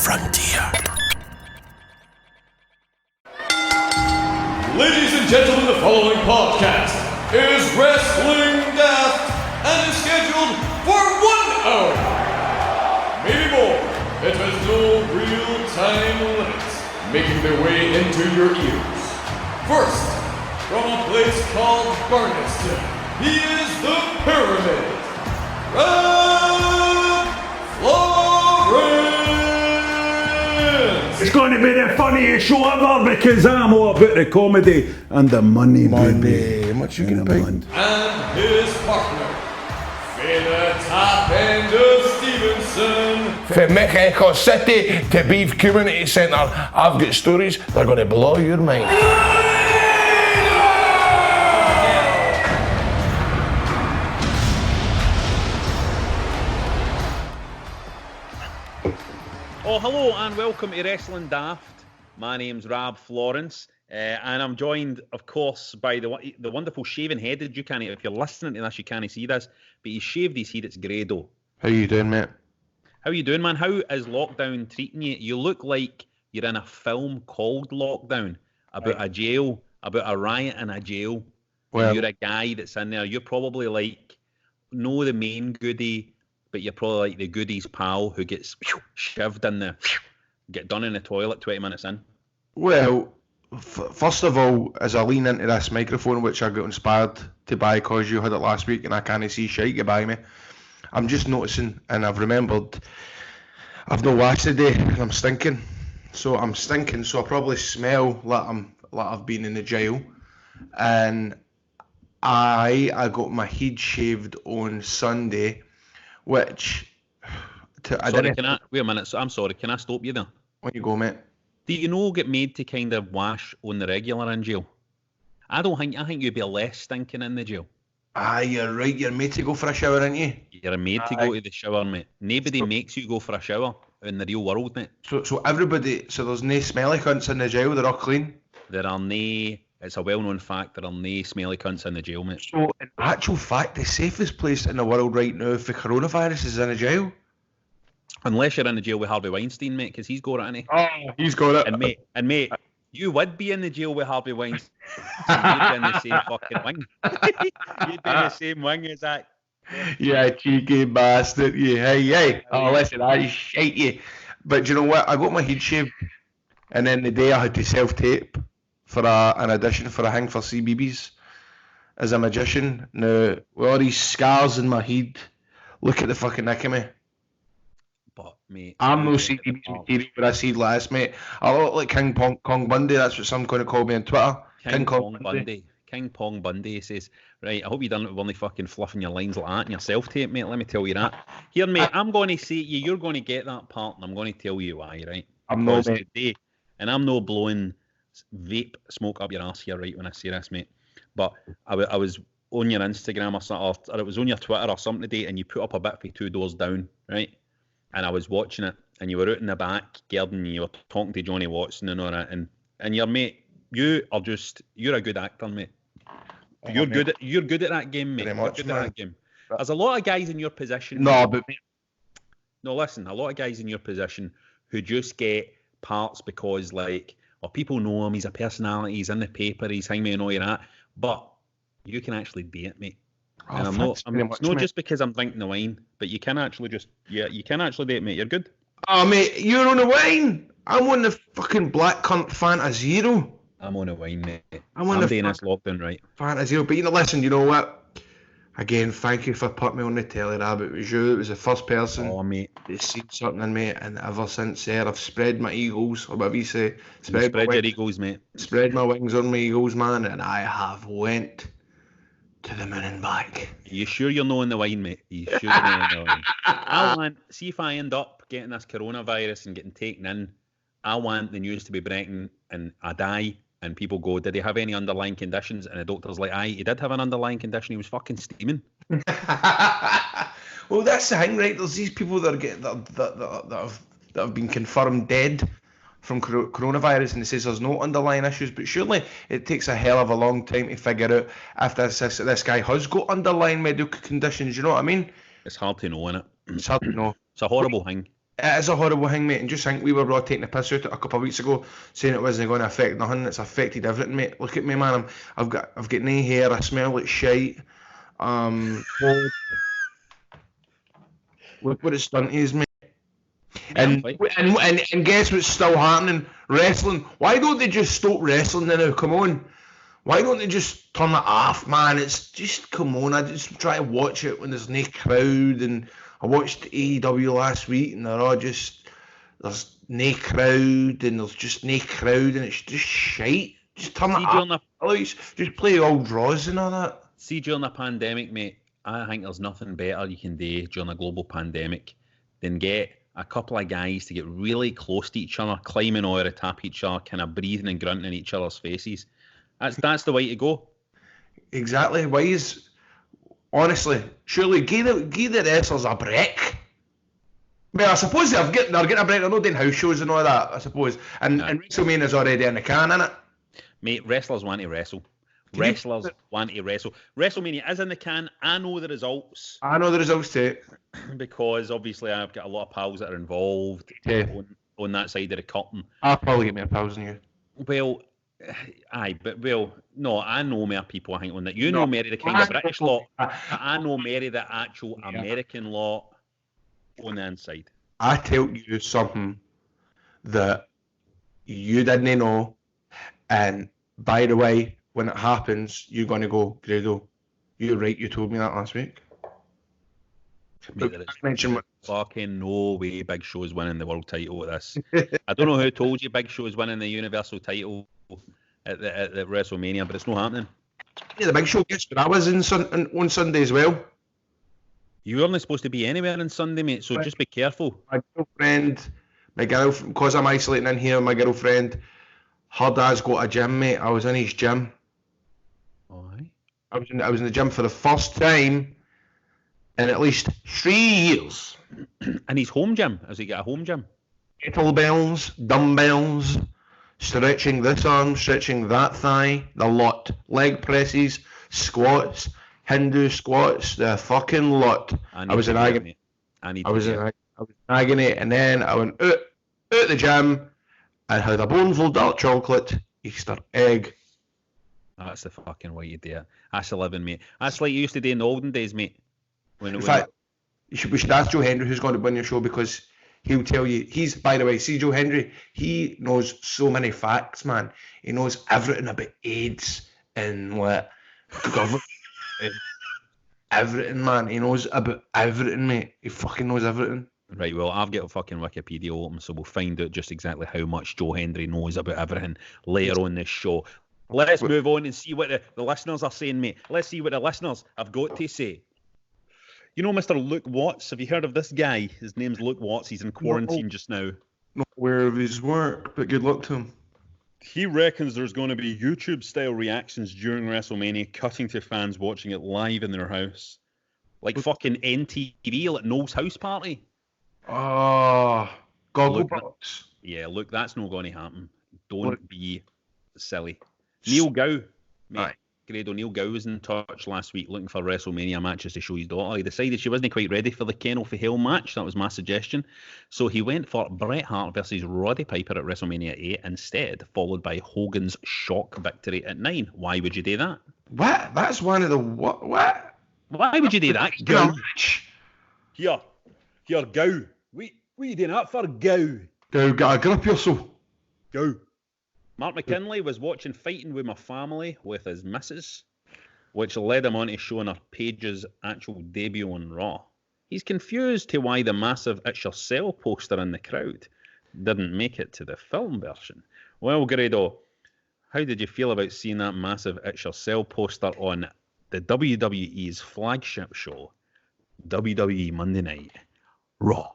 frontier. Ladies and gentlemen, the following podcast is Wrestling Daft and is scheduled for 1 hour. Maybe more. It has no real time limits, making their way into your ears. First, from a place called Barneston, he is the Pyramid. Florence! It's going to be the funniest show ever because I'm all about the comedy and the money, baby. How much you gonna pay? And his partner, the top end of Stevenson. From Mexico City to Beef Community Centre, I've got stories that are going to blow your mind. Oh, hello and welcome to Wrestling Daft. My name's Rab Florence, and I'm joined, of course, by the wonderful shaven-headed. You can't, if you're listening to this, you can't see this, but he's shaved his head. It's Grado. How you doing, mate? How you doing, man? How is lockdown treating you? You look like you're in a film called Lockdown, about a jail, about a riot in a jail. Well, you're a guy that's in there. You're probably like, no the main goodie, but you're probably like the goodie's pal who gets shoved in there, get done in the toilet 20 minutes in. Well, first of all, as I lean into this microphone, which I got inspired to buy because you had it last week and I can't see shite you buy me, I'm just noticing, and I've remembered, I've no washed today and I'm stinking. So I probably smell like I've been in the jail. And I got my head shaved on Sunday, which wait a minute. I'm sorry. Can I stop you there? When you go, mate. Do you know get made to kind of wash on the regular in jail? I think you'd be less stinking in the jail. Aye, you're right. You're made to go for a shower, aren't you? You're made to go to the shower, mate. Nobody makes you go for a shower in the real world, mate. So there's no smelly cunts in the jail. They're all clean. It's a well-known fact, there are no smelly cunts in the jail, mate. So, in actual fact, the safest place in the world right now for coronavirus is in a jail. Unless you're in the jail with Harvey Weinstein, mate, because he's got it, innit? Oh, he's got it. And mate, you would be in the jail with Harvey Weinstein. You'd be in the same fucking wing. You'd be in the same wing as that. Yeah, cheeky bastard. Yeah, hey. Oh, listen, I shite you. But do you know what? I got my head shaved, and then the day I had to self-tape for an audition for a hang for CBBS as a magician. Now, with all these scars in my head, look at the fucking neck of me. But, mate, I'm no CBBS material, but I said last, mate. I look like King Kong Bundy. That's what some going to call me on Twitter. King Kong Bundy. King Pong Bundy says, right, I hope you done it with only fucking fluffing your lines like that in your self-tape, mate. Let me tell you that. Here, mate, I'm going to say to you, you're going to get that part, and I'm going to tell you why, right? I'm not, mate. Today, and I'm no blowing vape smoke up your ass here, right, when I say this, mate. But I was on your Instagram or something, or it was on your Twitter or something today, and you put up a bit for 2 doors down, right? And I was watching it, and you were out in the back, Gerdon, you were talking to Johnny Watson and all that, and your mate, you're a good actor, mate. You're good at that game, mate. Very much, you're good at that game. There's a lot of guys in your position. No, but no, listen, a lot of guys in your position who just get parts because, like, or people know him, he's a personality, he's in the paper, he's hanging and all that. But you can actually do it, mate. Oh, and it's not just because I'm drinking the wine, but you can actually do it, mate. You're good. Oh, mate, you're on the wine. I'm on the fucking black cunt Fanta Zero. I'm on a wine, mate. I'm doing this lockdown right. Fanta Zero. But listen, you know what? Again, thank you for putting me on the telly, Rab. It was you. It was the first person that seen something in me, and ever since there, I've spread my eagles, or whatever you say. Spread your eagles, mate. Spread my wings on my eagles, man, and I have went to the moon and back. Are you sure you're not on the wine, mate? Are you sure you're not on the wine? See if I end up getting this coronavirus and getting taken in, I want the news to be breaking and I die. And people go, did he have any underlying conditions? And the doctor's like, aye, he did have an underlying condition. He was fucking steaming. Well, that's the thing, right? There's these people that have been confirmed dead from coronavirus, and it says there's no underlying issues. But surely it takes a hell of a long time to figure out if this guy has got underlying medical conditions. You know what I mean? It's hard to know, innit? It's hard to know. It's a horrible thing. It is a horrible thing, mate, and just think we were all taking the piss out of it a couple of weeks ago, saying it wasn't going to affect nothing. It's affected everything, mate. Look at me, man. I've got no hair. I smell like shite. Look what it's done to us, mate. And guess what's still happening? Wrestling. Why don't they just stop wrestling now? Come on. Why don't they just turn it off, man? It's just, come on. I just try to watch it when there's no crowd, and I watched AEW last week, and they're all just, there's no crowd, and there's just no crowd, and it's just shite. Just turn it off. Just play all draws and all that. See, during the pandemic, mate, I think there's nothing better you can do during a global pandemic than get a couple of guys to get really close to each other, climbing over the top of each other, kind of breathing and grunting in each other's faces. That's the way to go. Exactly. Honestly, surely give the wrestlers a break. Well, I suppose they're getting a break. They're not doing house shows and all that, I suppose. And WrestleMania's already in the can, innit? Mate, wrestlers want to wrestle. Want to wrestle. WrestleMania is in the can. I know the results. I know the results too. Because obviously I've got a lot of pals that are involved on that side of the curtain. I'll probably get more pals than you. Well, no, I know more people, I think, on that. You know more of the kind of British lot. I know more of the actual American lot on the inside. I tell you something that you didn't know, and by the way, when it happens, you're going to go, Grado, you're right, you told me that last week. Mate, fucking no way Big Show's winning the world title at this. I don't know who told you Big Show's winning the Universal title at the WrestleMania, but it's not happening. Yeah, the Big Show gets, but I was on Sunday as well. You weren't supposed to be anywhere on Sunday, mate, so just be careful. My girlfriend, because I'm isolating in here, my girlfriend, her dad's got a gym, mate. I was in his gym. Aye. I was in the gym for the first time in at least 3 years. And his home gym? Has he got a home gym? Kettlebells, dumbbells, stretching this arm, stretching that thigh, the lot. Leg presses, squats, Hindu squats, the fucking lot. I was in agony. I was in agony, and then I went out the gym and had a boneful dark chocolate Easter egg. That's the fucking way you do it. That's the living, mate. That's like you used to do in the olden days, mate. In fact, we should ask Joe Hendry who's going to win your show, because he'll tell you. By the way, see Joe Hendry, he knows so many facts, man. He knows everything about AIDS and what government. Everything, man. He knows about everything, mate. He fucking knows everything. Right, well, I've got a fucking Wikipedia open, so we'll find out just exactly how much Joe Hendry knows about everything later on this show. Let's move on and see what the listeners are saying, mate. Let's see what the listeners have got to say. You know Mr. Luke Watts? Have you heard of this guy? His name's Luke Watts. He's in quarantine just now. Not aware of his work, but good luck to him. He reckons there's going to be YouTube-style reactions during WrestleMania, cutting to fans watching it live in their house. Like fucking NTV at Noel's house party. Oh, Gogglebox. Yeah, look, that's not going to happen. Don't be silly. Neil Gow. Mate, Grado, Neil Gow was in touch last week looking for WrestleMania matches to show his daughter. He decided she wasn't quite ready for the Kennel for Hell match. That was my suggestion. So he went for Bret Hart versus Roddy Piper at WrestleMania 8 instead, followed by Hogan's shock victory at 9. Why would you do that? What? That's one of the... What? Why would you do that? Gow. Here, Gow. What are you doing that for, Gow? Gow, get a grip yourself. Gow. Mark McKinley was watching Fighting With My Family with his missus, which led him on to showing her Paige's actual debut on Raw. He's confused to why the massive It's Yourself poster in the crowd didn't make it to the film version. Well, Grado, how did you feel about seeing that massive It's Yourself poster on the WWE's flagship show, WWE Monday Night Raw?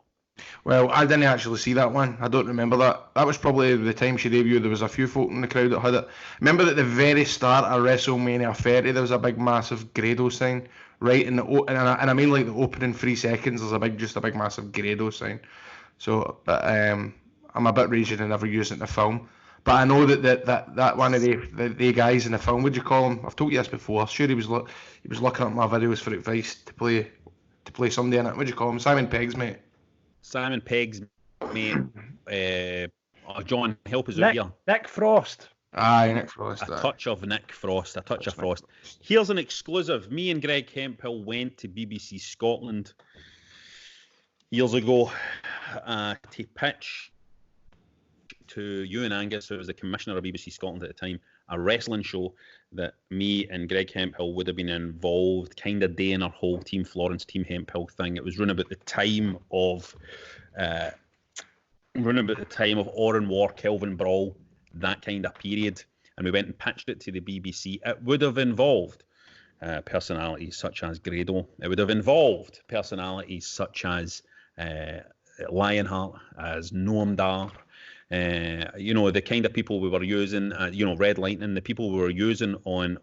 Well, I didn't actually see that one. I don't remember that. That was probably the time she debuted. There was a few folk in the crowd that had it. Remember at the very start of WrestleMania 30, there was a big massive Grado sign right in the and I mean like the opening 3 seconds. There's a big massive Grado sign. So, but I'm a bit raging and never used it in the film. But I know that one of the guys in the film, what'd you call him? I've told you this before. Sure, he was looking at my videos for advice to play somebody in it. What'd you call him? Simon Peggs, mate. Simon Peggs, mate. John, help us out here. Nick Frost. Aye, Nick Frost. A touch of Nick Frost. A touch of Frost. Here's an exclusive. Me and Greg Hemphill went to BBC Scotland years ago to pitch to you and Angus, who was the commissioner of BBC Scotland at the time, a wrestling show that me and Greg Hemphill would have been involved, kind of doing our whole Team Florence, Team Hemphill thing. It was run about the time of Oran War, Kelvin Brawl, that kind of period, and we went and pitched it to the BBC. It would have involved personalities such as Grado. It would have involved personalities such as Lionheart, as Noam Dar, the kind of people we were using, Red Lightning, the people we were using on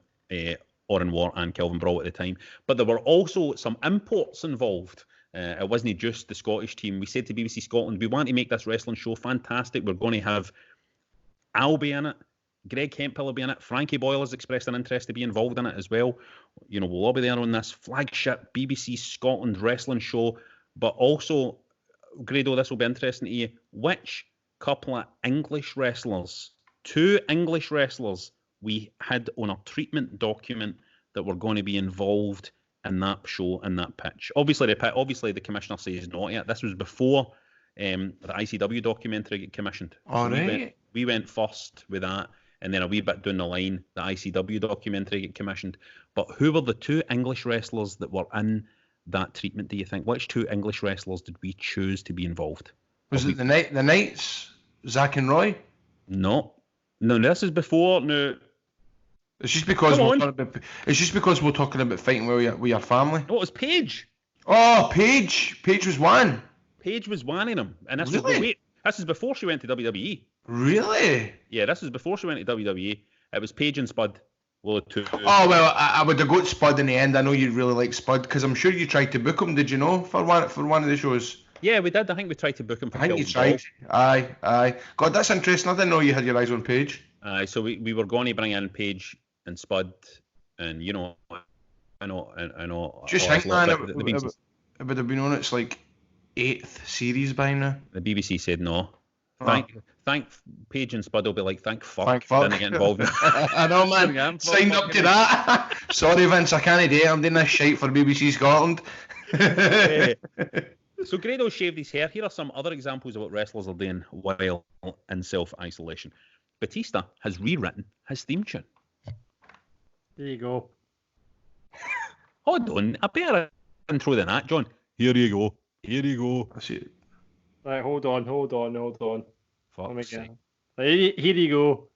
Oran War and Kelvin Brawl at the time. But there were also some imports involved. It wasn't just the Scottish team. We said to BBC Scotland, we want to make this wrestling show fantastic. We're going to have Al be in it. Greg Hemphill will be in it. Frankie Boyle has expressed an interest to be involved in it as well. We'll all be there on this flagship BBC Scotland wrestling show. But also, Grado, this will be interesting to you. Which couple of English wrestlers, 2 English wrestlers, we had on a treatment document that were going to be involved in that show, in that pitch? Obviously, the commissioner says not yet. This was before the ICW documentary get commissioned. All right. We went first with that, and then a wee bit down the line, the ICW documentary get commissioned. But who were the 2 English wrestlers that were in that treatment, do you think? Which 2 English wrestlers did we choose to be involved? Was it the Knights, Zach and Roy? No, this is before. No, it's just because we're talking about fighting with your family. No, it was Paige. Oh, Paige was one. Paige was one of them, and this Really? this is before she went to WWE. Really? Yeah, this is before she went to WWE. It was Paige and Spud. Well, 2. Oh well, I would have got Spud in the end. I know you really like Spud because I'm sure you tried to book him. Did you know for one of the shows? Yeah, we did. I think we tried to book him for I think you Kelvin tried. Aye. God, that's interesting. I didn't know you had your eyes on Paige. Brawl. So we were going to bring in Paige and Spud, and I know. Just think, man, it would have been on its like 8th series by now. The BBC said no. Thank Paige and Spud will be like, thank fuck. Thank fuck. Didn't get involved. I know, man. Signed up to that. Sorry, Vince, I can't do it. I'm doing this shite for BBC Scotland. So Grado shaved his hair. Here are some other examples of what wrestlers are doing while in self-isolation. Batista has rewritten his theme tune. There you go. Hold on, a better intro than that, John. Here you go. I see it. Right, hold on. Fuck's Let me sake. get. Right, here you go.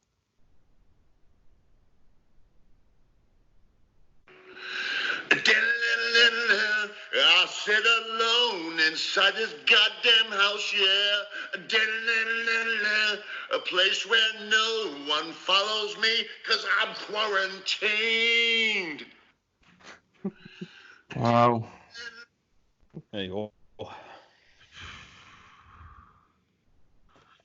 I sit alone inside this goddamn house, yeah. A place where no one follows me, 'cause I'm quarantined. Wow. There you go.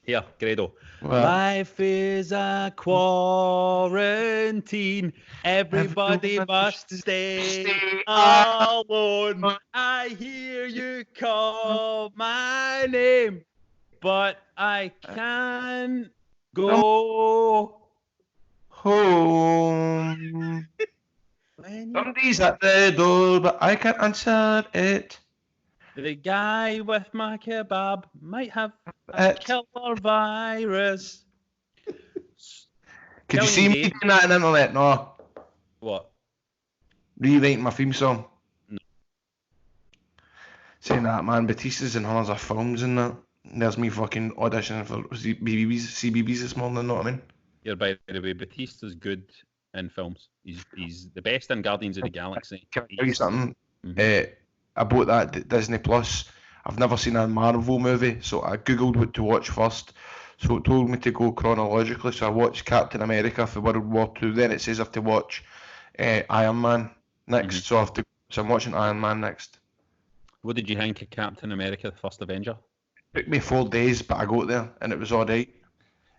Here, Grado. Well, Life is a quarantine. Everybody must stay alone. I hear you call my name, but I can't go home. Somebody's at the door, but I can't answer it. The guy with my kebab might have a killer virus. Could you see me doing that on the internet? No. What? Rewriting my theme song. No. Saying that, man, Batista's in hundreds of films and that. There's me fucking auditioning for CBBS this morning, know what I mean? Yeah, by the way, Batista's good in films. He's the best in Guardians of the Galaxy. Can I tell you something? Mhm. I bought that Disney Plus. I've never seen a Marvel movie, so I googled what to watch first. So it told me to go chronologically. So I watched Captain America for World War II. Then it says I have to watch Iron Man next. Mhm. So I'm watching Iron Man next. What did you think of Captain America, the First Avenger? It took me 4 days, but I got there and it was all right.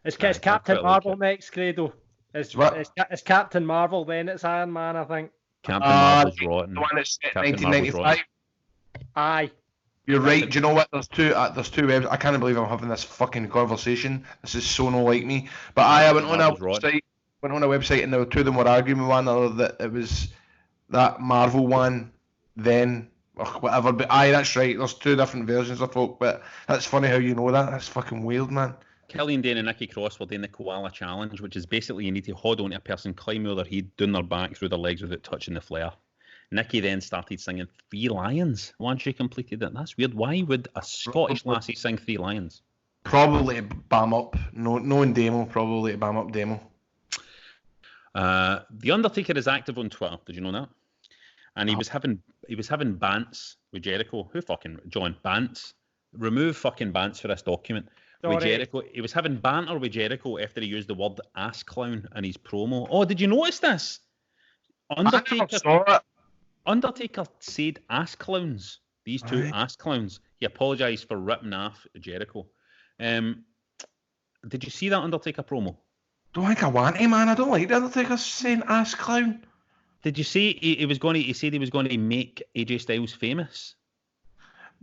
It's Right, Captain quite like Marvel it. next, Grado. It's What? Captain Marvel, then it's Iron Man, I think. Captain Marvel's rotten. The one that's set in Captain Marvel's 1995. Aye. You're right. Do you know what? There's two webs. I can't believe I'm having this fucking conversation. This is so not like me. But I went on a website, and the two of them were arguing with one another that it was that Marvel one, then whatever. But that's right. There's two different versions of folk. But that's funny how you know that. That's fucking weird, man. Killian Dane and Nikki Cross were doing the Koala Challenge, which is basically you need to hold onto a person, climb over their head, down their back, through their legs without touching the flare. Nikki then started singing Three Lions once she completed it. That's weird. Why would a Scottish lassie sing Three Lions? Probably to bam up. No in demo. Probably to bam up demo. The Undertaker is active on Twitter. Did you know that? And he was having bants with Jericho. Who fucking John Bants? Remove fucking Bants for this document. Sorry. With Jericho, he was having banter with Jericho after he used the word ass clown in his promo. Oh, did you notice this? Undertaker said ass clowns. These two ass clowns. He apologised for ripping off Jericho. Did you see that Undertaker promo? Don't think I want him, man. I don't like the Undertaker saying ass clown. Did you see he said he was going to make AJ Styles famous?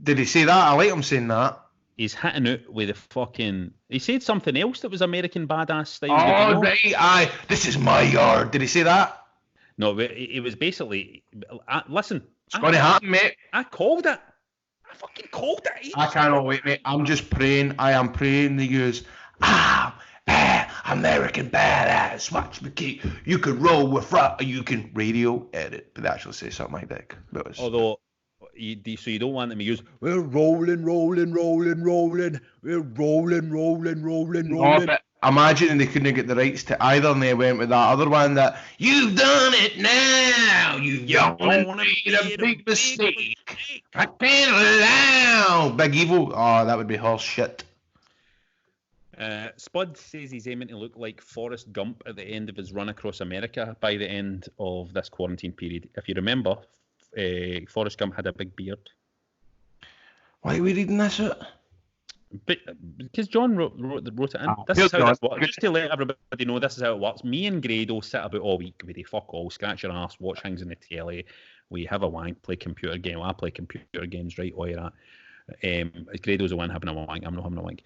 Did he say that? I like him saying that. He's hitting out with the fucking... He said something else that was American Badass style. Oh, right, aye. This is my yard. Did he say that? No, it was basically... listen. It's going to happen, mate. I called it. I fucking called it. I cannot wait, mate. I'm just praying. I am praying to use... American Badass. Watch me keep... You can roll with rock, or you can radio edit. But they actually say something like that. Although... So you don't want them to use, we're rolling. We're rolling. No, but imagine they couldn't get the rights to either, and they went with that other one that, you've done it now, you've made a big mistake. I can't allow. Big Evil. Oh, that would be horse shit. Spud says he's aiming to look like Forrest Gump at the end of his run across America by the end of this quarantine period. If you remember, Forrest Gump had a big beard. Why are we reading this out? Because John wrote it in. This is how this works. Just to let everybody know, this is how it works. Me and Grado sit about all week with fuck all, scratch your ass, watch things in the telly. We have a wank, play computer game. I play computer games, right? All of that. Grado's the one having a wank. I'm not having a wank.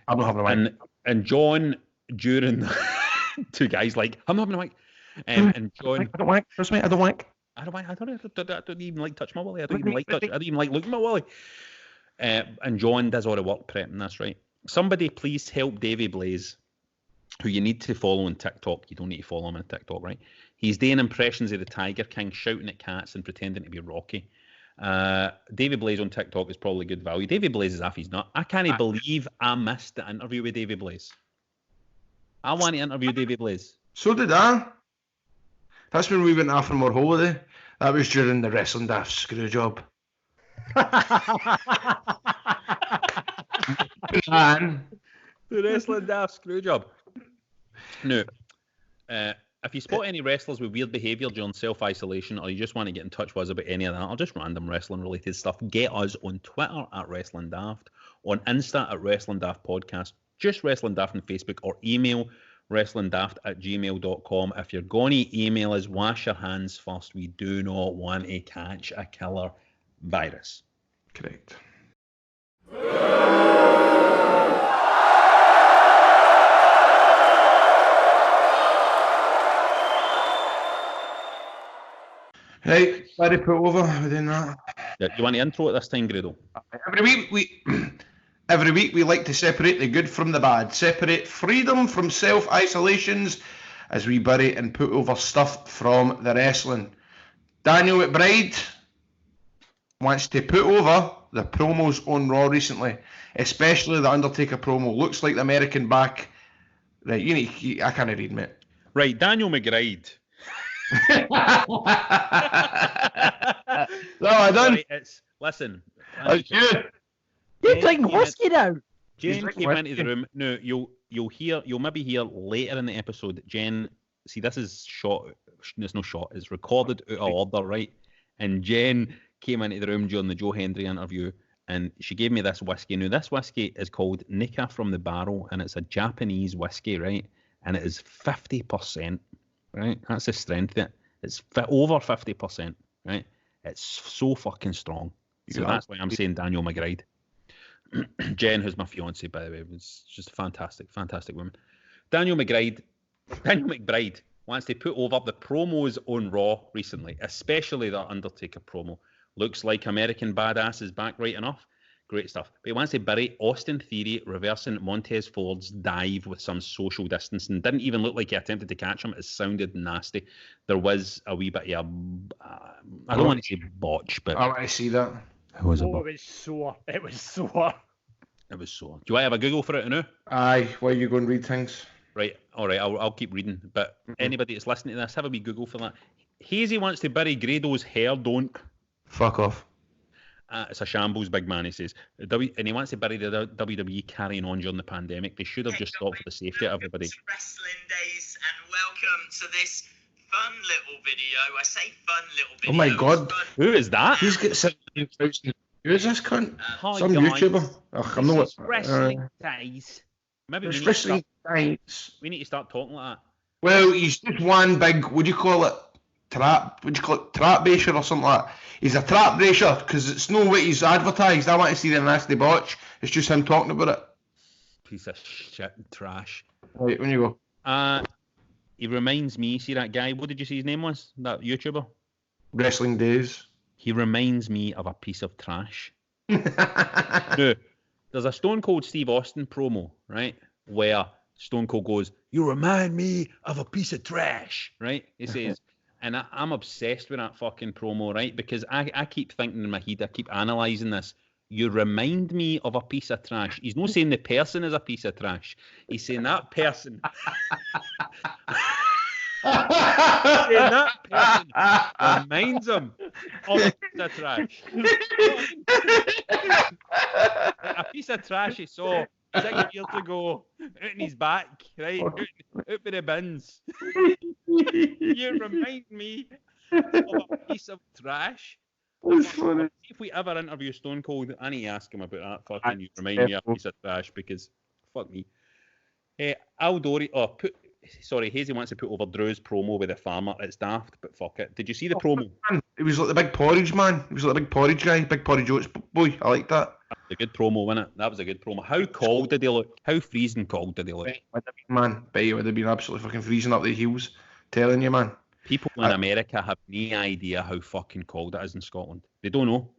I'm not having a wank. And John, during two guys like, I'm not having a wank. And John, I don't wank. Trust me, I don't wank. I don't even like touch my willy. I don't even like looking at my willy. And John does all the work prepping. That's right. Somebody please help Davey Blaze, who you need to follow on TikTok. You don't need to follow him on TikTok, right? He's doing impressions of the Tiger King, shouting at cats and pretending to be Rocky. Davey Blaze on TikTok is probably good value. Davey Blaze is off his nut. I can't believe I missed the interview with Davey Blaze. I want to interview Davey Blaze. So did I. That's when we went off on our holiday. That was during the Wrestling Daft screw job. The Wrestling Daft screw job. No. If you spot any wrestlers with weird behaviour during self-isolation, or you just want to get in touch with us about any of that, or just random wrestling-related stuff, get us on Twitter at Wrestling Daft, on Insta at Wrestling Daft Podcast, just Wrestling Daft on Facebook, or email wrestlingdaft@gmail.com. If you're going to email us, wash your hands first. We do not want to catch a killer virus. Correct. Right, Barry Putover, we're doing that. Yeah, you want the intro at this time, Grado? Every week we like to separate the good from the bad, separate freedom from self-isolations as we bury and put over stuff from the wrestling. Daniel McBride wants to put over the promos on Raw recently, especially the Undertaker promo. Looks like the American back. Right, I can't read, mate. Right, Daniel McBride. No, I don't. Listen. That's good. You're drinking whiskey now. Jen came into the room. No, you'll maybe hear later in the episode. Jen, see, this is shot. There's no shot. It's recorded out of order, right? And Jen came into the room during the Joe Hendry interview, and she gave me this whiskey. Now, this whiskey is called Nika from the Barrel, and it's a Japanese whiskey, right? And it is 50%, right? That's the strength of it. It's over 50%, right? It's so fucking strong. So that's why I'm saying Daniel McBride. Jen, who's my fiance, by the way, was just a fantastic, fantastic woman. Daniel McBride wants to put over the promos on Raw recently, especially that Undertaker promo. Looks like American Badass is back right enough. Great stuff. But he wants to bury Austin Theory reversing Montez Ford's dive with some social distancing. Didn't even look like he attempted to catch him. It sounded nasty. There was a wee bit of I don't want to say botch, but I want to see that. It was a It was sore. It was sore. It was sore. Do you want to have a Google for it now? Aye, why you go and read things? Right, all right, I'll keep reading. But anybody that's listening to this, have a wee Google for that. Hazy wants to bury Grado's hair, don't. Fuck off. It's a shambles, big man, he says. And he wants to bury the WWE carrying on during the pandemic. They should have just stopped for the safety of everybody. Wrestling days, and welcome to this fun little video. I say fun little video. Oh my God. Who is that? Who's got 17,000? Who is this cunt? Hi, Some guys. YouTuber? Ugh, I'm not. Wrestling days. Maybe There's wrestling days. we need to start talking like that. Well, he's just one big, what do you call it? Trap? What do you call it? Trap racer or something like that. He's a trap racer because it's no way he's advertised. I want to see the nasty botch. It's just him talking about it. Piece of shit and trash. Right, when you go. He reminds me, see that guy, what did you say his name was? That YouTuber? Wrestling days. He reminds me of a piece of trash. No, there's a Stone Cold Steve Austin promo, right? Where Stone Cold goes, "You remind me of a piece of trash," right? He says, and I'm obsessed with that fucking promo, right? Because I keep thinking in my head, I keep analysing this. You remind me of a piece of trash. He's not saying the person is a piece of trash. He's saying that person. Saying that person reminds him of a piece of trash. A piece of trash he saw 6 years ago out in his back, right? Out with the bins. You remind me of a piece of trash. That's funny. If we ever interview Stone Cold, I need to ask him about that fucking you remind me of a piece of trash, because fuck me. Hazy wants to put over Drew's promo with the farmer. It's daft, but fuck it. Did you see the promo? Man, he was like the big porridge man. He was like the big porridge guy, big porridge oats boy. I like that. That was a good promo, wasn't it? That was a good promo. How cold did he look? How freezing cold did he look? Man, bet you would have been absolutely fucking freezing up the heels. Telling you, man. People in America have no idea how fucking cold it is in Scotland. They don't know.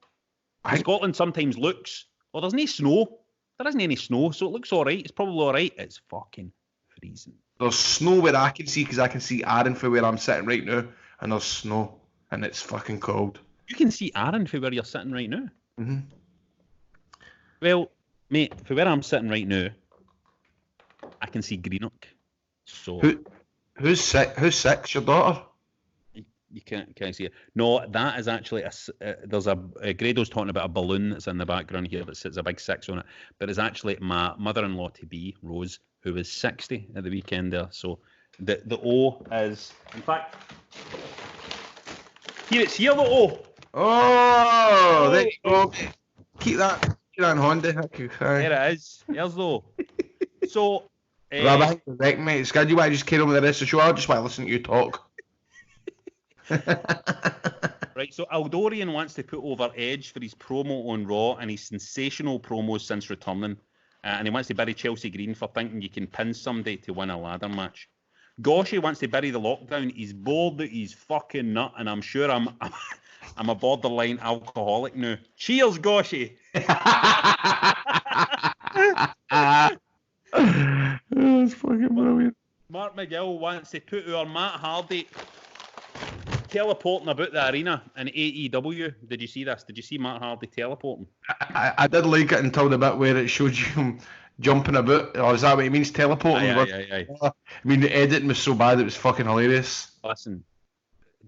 Scotland sometimes looks, there's no snow. There isn't any snow, so it looks alright. It's probably alright. It's fucking freezing. There's snow where I can see, because I can see Aaron from where I'm sitting right now, and there's snow, and it's fucking cold. You can see Aaron from where you're sitting right now? Mm-hmm. Well, mate, from where I'm sitting right now, I can see Greenock. So Who's sick? Who's sick? Your daughter? You can't see it. No, that is actually there's a Grado's talking about a balloon that's in the background here that sits a big 6 on it, but it's actually my mother-in-law to be, Rose, who was 60 at the weekend there. So the O is, in fact, it's here, the O. Oh, there you go. Keep that in Honda. There it is. Here's the O. So Rob, I think you're right, mate. It's good. You want to just carry on with the rest of the show? I just want to listen to you talk. Right, so Aldorian wants to put over Edge for his promo on Raw and his sensational promos since returning. And he wants to bury Chelsea Green for thinking you can pin somebody to win a ladder match. Goshi wants to bury the lockdown. He's bored that he's fucking nut, and I'm sure I'm a borderline alcoholic now. Cheers, Goshi! That's fucking brilliant. Mark McGill wants to put our Matt Hardy teleporting about the arena in AEW. Did you see this? Did you see Matt Hardy teleporting? I did like it until the bit where it showed you him jumping about. Or is that what he means, teleporting? Aye. I mean, the editing was so bad, it was fucking hilarious. Listen,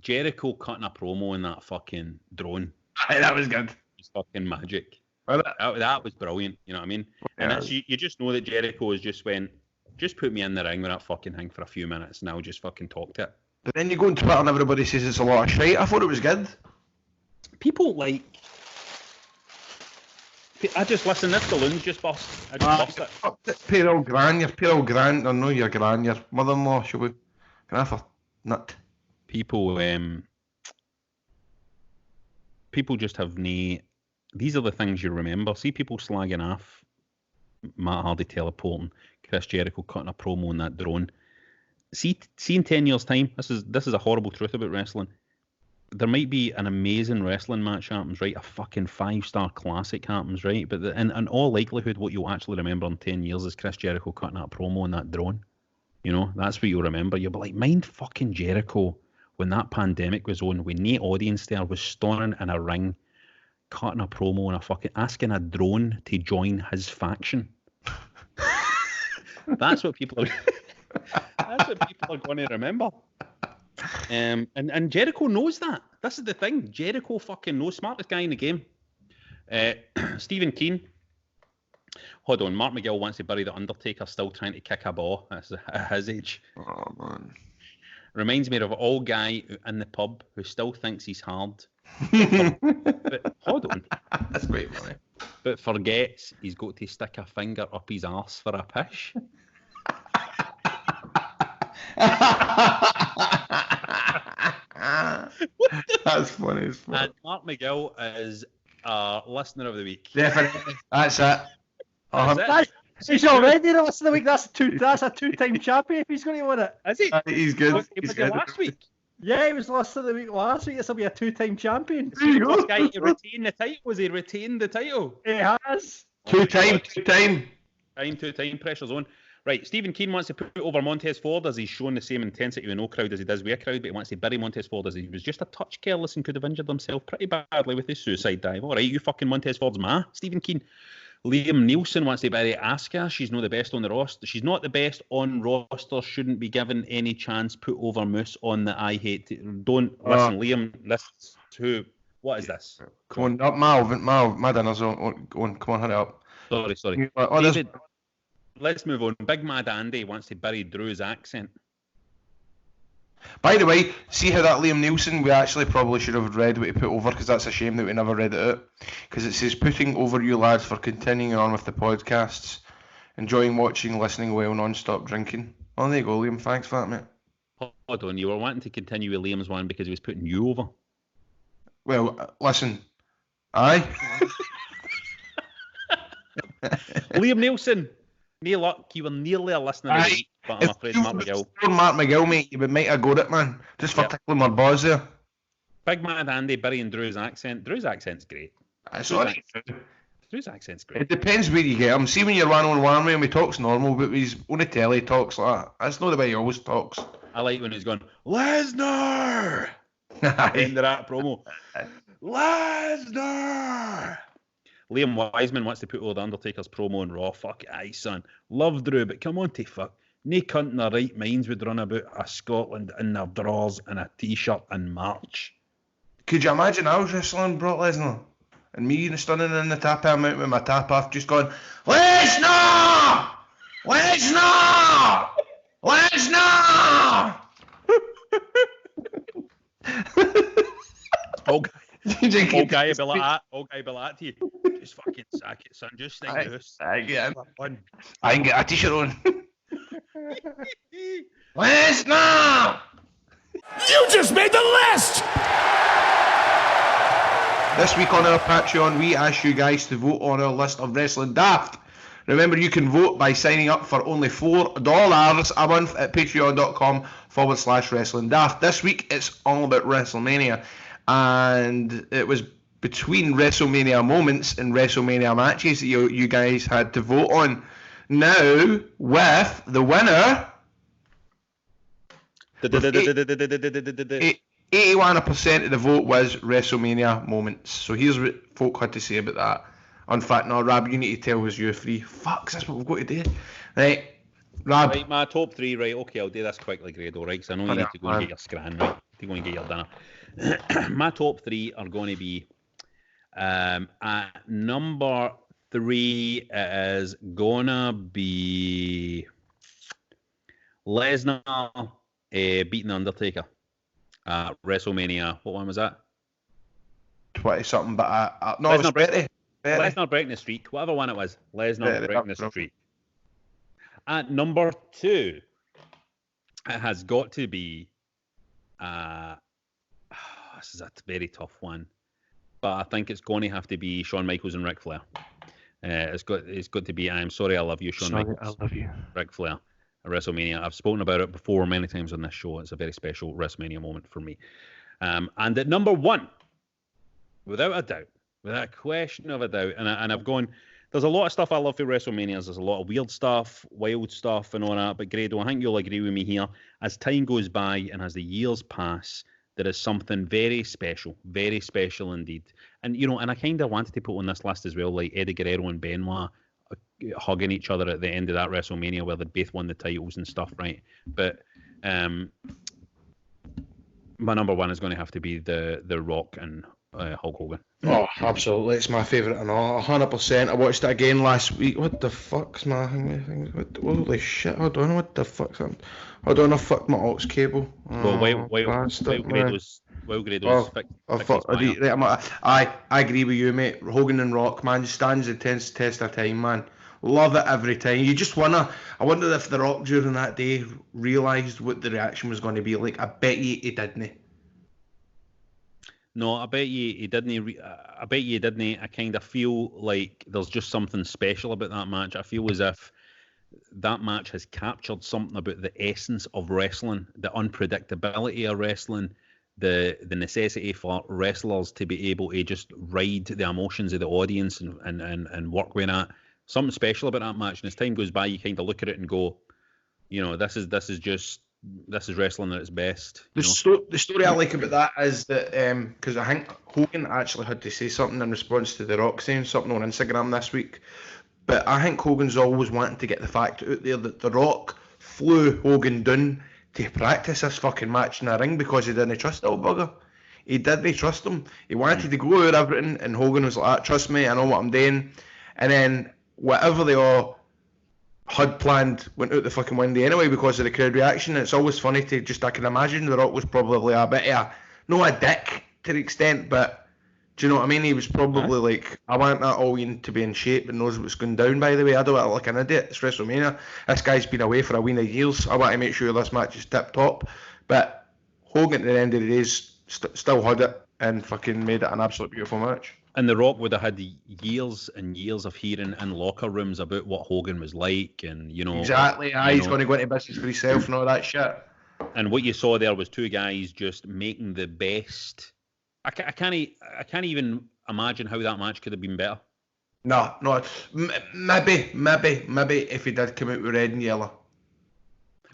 Jericho cutting a promo in that fucking drone. Aye, that was good. It's fucking magic. Well, That was brilliant, you know what I mean? And that's, you just know that Jericho has just went, just put me in the ring with that fucking thing for a few minutes and I'll just fucking talk to it. But then you go on Twitter and everybody says it's a lot of shite. I thought it was good. People like... I just listen, this balloon's just bust. I just bust it. Your Pearl Grant, or no, your gran, your mother-in-law, shall we? Can I have a nut? People just have no these are the things you remember. See people slagging off Matt Hardy teleporting, Chris Jericho cutting a promo on that drone. See in 10 years' time, this is a horrible truth about wrestling. There might be an amazing wrestling match happens, right? A fucking 5-star classic happens, right? But in all likelihood, what you'll actually remember in 10 years is Chris Jericho cutting that promo on that drone. You know, that's what you'll remember. You'll be like, mind fucking Jericho when that pandemic was on, when no audience there, was standing in a ring, cutting a promo and asking a drone to join his faction. That's what people are. That's what people are going to remember. And Jericho knows that. This is the thing. Jericho fucking knows. Smartest guy in the game. Stephen Keane. Hold on. Mark McGill wants to bury the Undertaker, still trying to kick a ball. That's at his age. Oh, man. Reminds me of an old guy in the pub who still thinks he's hard. But hold on. That's great, funny. But forgets he's got to stick a finger up his arse for a pish. That's funny as fuck. And Mark McGill is listener of the week. Definitely. That's it. That's it. He's already the list of the week. That's a two-time champion if he's going to win it. Is he? He's good. He was He's there good. last week. Yeah, he was list of the week last week. This will be a two-time champion. There you go. This guy to retain the title. Was he retained the title? He has. Two-time. Time, pressure's on. Right, Stephen Keane wants to put over Montez Ford as he's shown the same intensity with no crowd as he does with a crowd, but he wants to bury Montez Ford as he was just a touch careless and could have injured himself pretty badly with his suicide dive. All right, you fucking Montez Ford's ma, Stephen Keane. Liam Nielsen wants to bury Asuka. She's not the best on the roster. She's not the best on roster. Shouldn't be given any chance. Put over Moose on the I hate. Don't listen, Liam. This who? What is this? Come on, up, Mal. My dinner's on. Come on, hurry up. Sorry. Oh, David, let's move on. Big Mad Andy wants to bury Drew's accent. By the way, see how that Liam Nielsen, we actually probably should have read what he put over, because that's a shame that we never read it out. Because it says, putting over you lads for continuing on with the podcasts, enjoying watching, listening while non-stop drinking. Oh, there you go, Liam. Thanks for that, mate. Hold on, you were wanting to continue with Liam's one because he was putting you over. Well, listen. Aye. Liam Nielsen. Near luck, you were nearly a listener of the week, but I'm afraid Mark McGill. Mark McGill, mate, you might have got it, man. Just for tickling my balls there. Big Mad Andy burying Drew's accent. Drew's accent's great. Drew's accent's great. It depends where you get him. See, when you're one-on-one with him, he talks normal, but he's on the telly, he talks like that. That's not the way he always talks. I like when he's going, Lesnar! End of that promo. Lesnar! Liam Wiseman wants to put over the Undertaker's promo on Raw. Fuck aye, son. Love Drew, but come on to fuck. No cunt in their right minds would run about a Scotland in their drawers and a t-shirt in March. Could you imagine I was wrestling Brock Lesnar? And me standing in the tap out with my tap off just going, Lesnar! Lesnar! Lesnar! Old guy be like that to you. Just fucking sack it, son. Just think this. I can get a t-shirt on. Lesnar! You just made the list! This week on our Patreon, we ask you guys to vote on our list of Wrestling Daft. Remember, you can vote by signing up for only $4 a month at patreon.com/Wrestling Daft. This week, it's all about WrestleMania. And it was between WrestleMania moments and WrestleMania matches that you guys had to vote on. Now, with the winner, 81% of the vote was WrestleMania moments. So here's what folk had to say about that. In fact, no, Rab, you need to tell us your three. Fuck, that's what we've got to do. Right, Rab. Right, my top three, right, okay, I'll do this quickly, Grado, right, because I know you need to go and get your scran, right, to go and get your dinner. My top three are going to be, at number 3 is gonna be Lesnar beating the Undertaker at WrestleMania. What one was that? 20-something, but no, it was Betty. Lesnar breaking the streak, whatever one it was. Lesnar breaking the streak. At number 2, it has got to be. This is a very tough one. but I think it's going to have to be Shawn Michaels and Ric Flair. It's got to be I'm Sorry I Love You, Shawn Michaels. I love you. Ric Flair at WrestleMania. I've spoken about it before many times on this show. It's a very special WrestleMania moment for me. And at number 1, without a doubt, without a question of a doubt, and I've gone, there's a lot of stuff I love for WrestleManias. There's a lot of weird stuff, wild stuff and all that, but Grado, I think you'll agree with me here. As time goes by and as the years pass, there is something very special indeed. And, and I kind of wanted to put on this list as well, like Eddie Guerrero and Benoit hugging each other at the end of that WrestleMania where they both won the titles and stuff, right? But my number 1 is going to have to be the Rock and Hulk Hogan. Oh, absolutely. It's my favourite and all. 100%. I watched it again last week. What the fuck's my thing? Holy shit. Hold on. What the fuck's that? Hold on. I fucked my aux cable. Well, while Grado's I agree with you, mate. Hogan and Rock, man, stands the test of time, man. Love it every time. You just I wonder if The Rock during that day realised what the reaction was going to be like. I bet you he didn't. No, I bet you he didn't. I bet you he didn't. I kind of feel like there's just something special about that match. I feel as if that match has captured something about the essence of wrestling, the unpredictability of wrestling, the necessity for wrestlers to be able to just ride the emotions of the audience and work with that. Something special about that match. And as time goes by, you kind of look at it and go, this is wrestling at its best. The story I like about that is that because I think Hogan actually had to say something in response to The Rock saying something on Instagram this week. But I think Hogan's always wanting to get the fact out there that The Rock flew Hogan down to practice this fucking match in the ring because he didn't trust the old bugger. He didn't trust him. He wanted to go over everything, and Hogan was like, trust me, I know what I'm doing. And then whatever they all had planned went out the fucking window anyway because of the crowd reaction. It's always funny to I can imagine The Rock was probably a bit of not a dick to the extent, but do you know what I mean? He was probably like, I want that all in to be in shape and knows what's going down, by the way. I don't want to look like an idiot. It's WrestleMania. This guy's been away for a wee of years. I want to make sure this match is tip top. But Hogan at the end of the day still had it and fucking made it an absolute beautiful match. And The Rock would have had years and years of hearing in locker rooms about what Hogan was like, and exactly. He's going to go into business for himself and all that shit. And what you saw there was two guys just making the best. I can't even imagine how that match could have been better. No. Maybe if he did come out with red and yellow.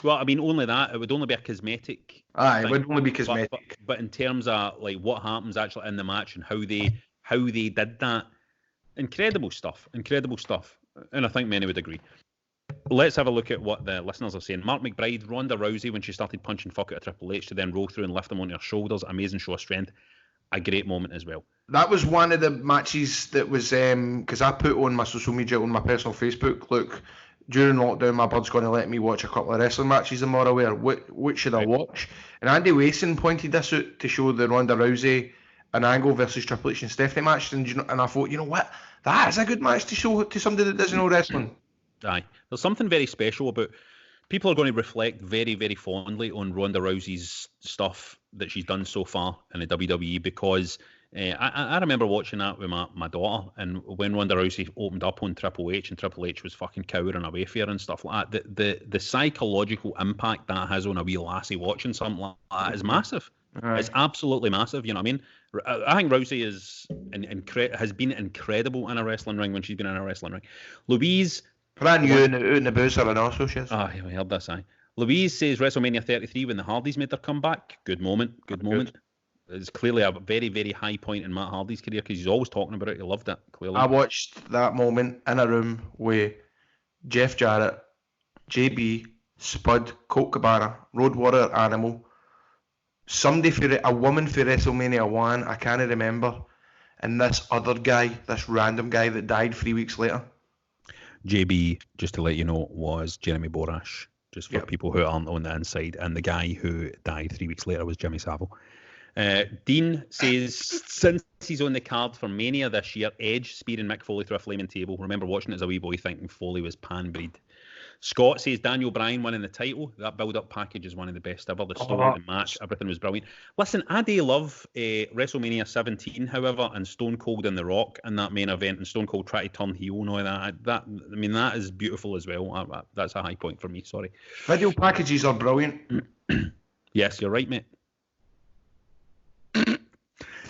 Well, I mean, only that. It would only be a cosmetic. It would only be cosmetic. But in terms of like what happens actually in the match and how they did that, incredible stuff. And I think many would agree. Let's have a look at what the listeners are saying. Mark McBride, Ronda Rousey, when she started punching fuck out of Triple H to then roll through and lift him onto her shoulders, amazing show of strength. A great moment as well. That was one of the matches that was, because I put on my social media, on my personal Facebook, look, during lockdown, my bud's going to let me watch a couple of wrestling matches I'm more aware. What should I watch? And Andy Wasson pointed this out to show the Ronda Rousey and Angle versus Triple H and Stephanie match. And I thought, you know what? That is a good match to show to somebody that doesn't know wrestling. Aye. There's something very special about... People are going to reflect very, very fondly on Ronda Rousey's stuff that she's done so far in the WWE because I remember watching that with my daughter, and when Ronda Rousey opened up on Triple H and Triple H was fucking cowering away for her and stuff like that, the psychological impact that has on a wee lassie watching something like that is massive. Right. It's absolutely massive, you know what I mean? I think Rousey has been incredible in a wrestling ring when she's been in a wrestling ring. Louise... Brand new out in the booze and also, she is. We heard this, aye. Louise says WrestleMania 33 when the Hardys made their comeback. Good moment. It's clearly a very, very high point in Matt Hardy's career because he's always talking about it. He loved it, clearly. I watched that moment in a room with Jeff Jarrett, JB, Spud, Colt Cabana, Road Warrior Animal, somebody for a woman for WrestleMania 1, I can't remember, and this other guy, this random guy that died 3 weeks later. JB, just to let you know, was Jeremy Borash, just for people who aren't on the inside. And the guy who died 3 weeks later was Jimmy Savile. Dean says, since he's on the card for Mania this year, Edge spearing Mick Foley through a flaming table. Remember watching it as a wee boy thinking Foley was pan-breed. Scott says Daniel Bryan winning the title. That build-up package is one of the best ever. The story, the match, everything was brilliant. Listen, I do love WrestleMania 17, however, and Stone Cold and The Rock in that main event, and Stone Cold try to turn heel and all that. That is beautiful as well. That's a high point for me. Sorry. Video packages are brilliant. Yes, you're right, mate.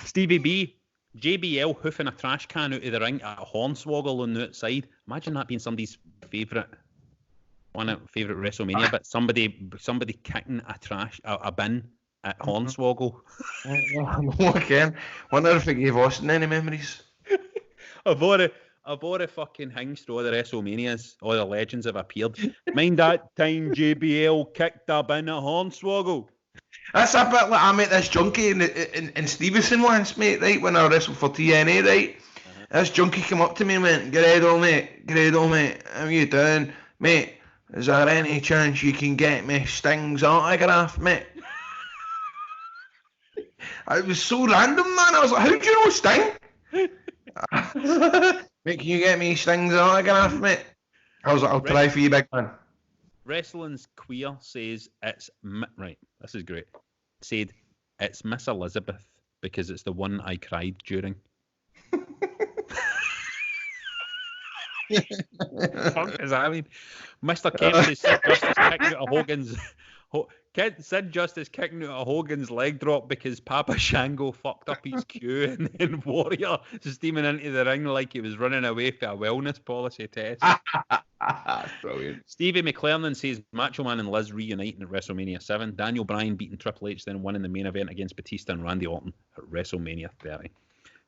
Stevie B, JBL hoofing a trash can out of the ring at a hornswoggle on the outside. Imagine that being somebody's favourite WrestleMania, but somebody kicking a bin at Hornswoggle. Okay. Wonder if it gave Austin any memories. Of all the fucking things through all the WrestleManias, all the legends have appeared. Mind that time JBL kicked a bin at Hornswoggle. That's a bit like I met this junkie in Stevenson once, mate, right, when I wrestled for TNA, right? This junkie came up to me and went, Grado, mate, how you doing? Mate, is there any chance you can get me Sting's autograph, mate? It was so random, man. I was like, how do you know Sting? Mate, can you get me Sting's autograph, mate? I was like, I'll try for you, big man. Wrestling's Queer says it's... Right, this is great. Said, it's Miss Elizabeth because it's the one I cried during. What does that mean? Mr. Kennedy said Justice kicking out of Hogan's... Sid Justice kicking out of Hogan's leg drop because Papa Shango fucked up his cue, and then Warrior steaming into the ring like he was running away for a wellness policy test. Brilliant. Stevie McClernand says Macho Man and Liz reuniting at WrestleMania 7. Daniel Bryan beating Triple H, then winning the main event against Batista and Randy Orton at WrestleMania 30.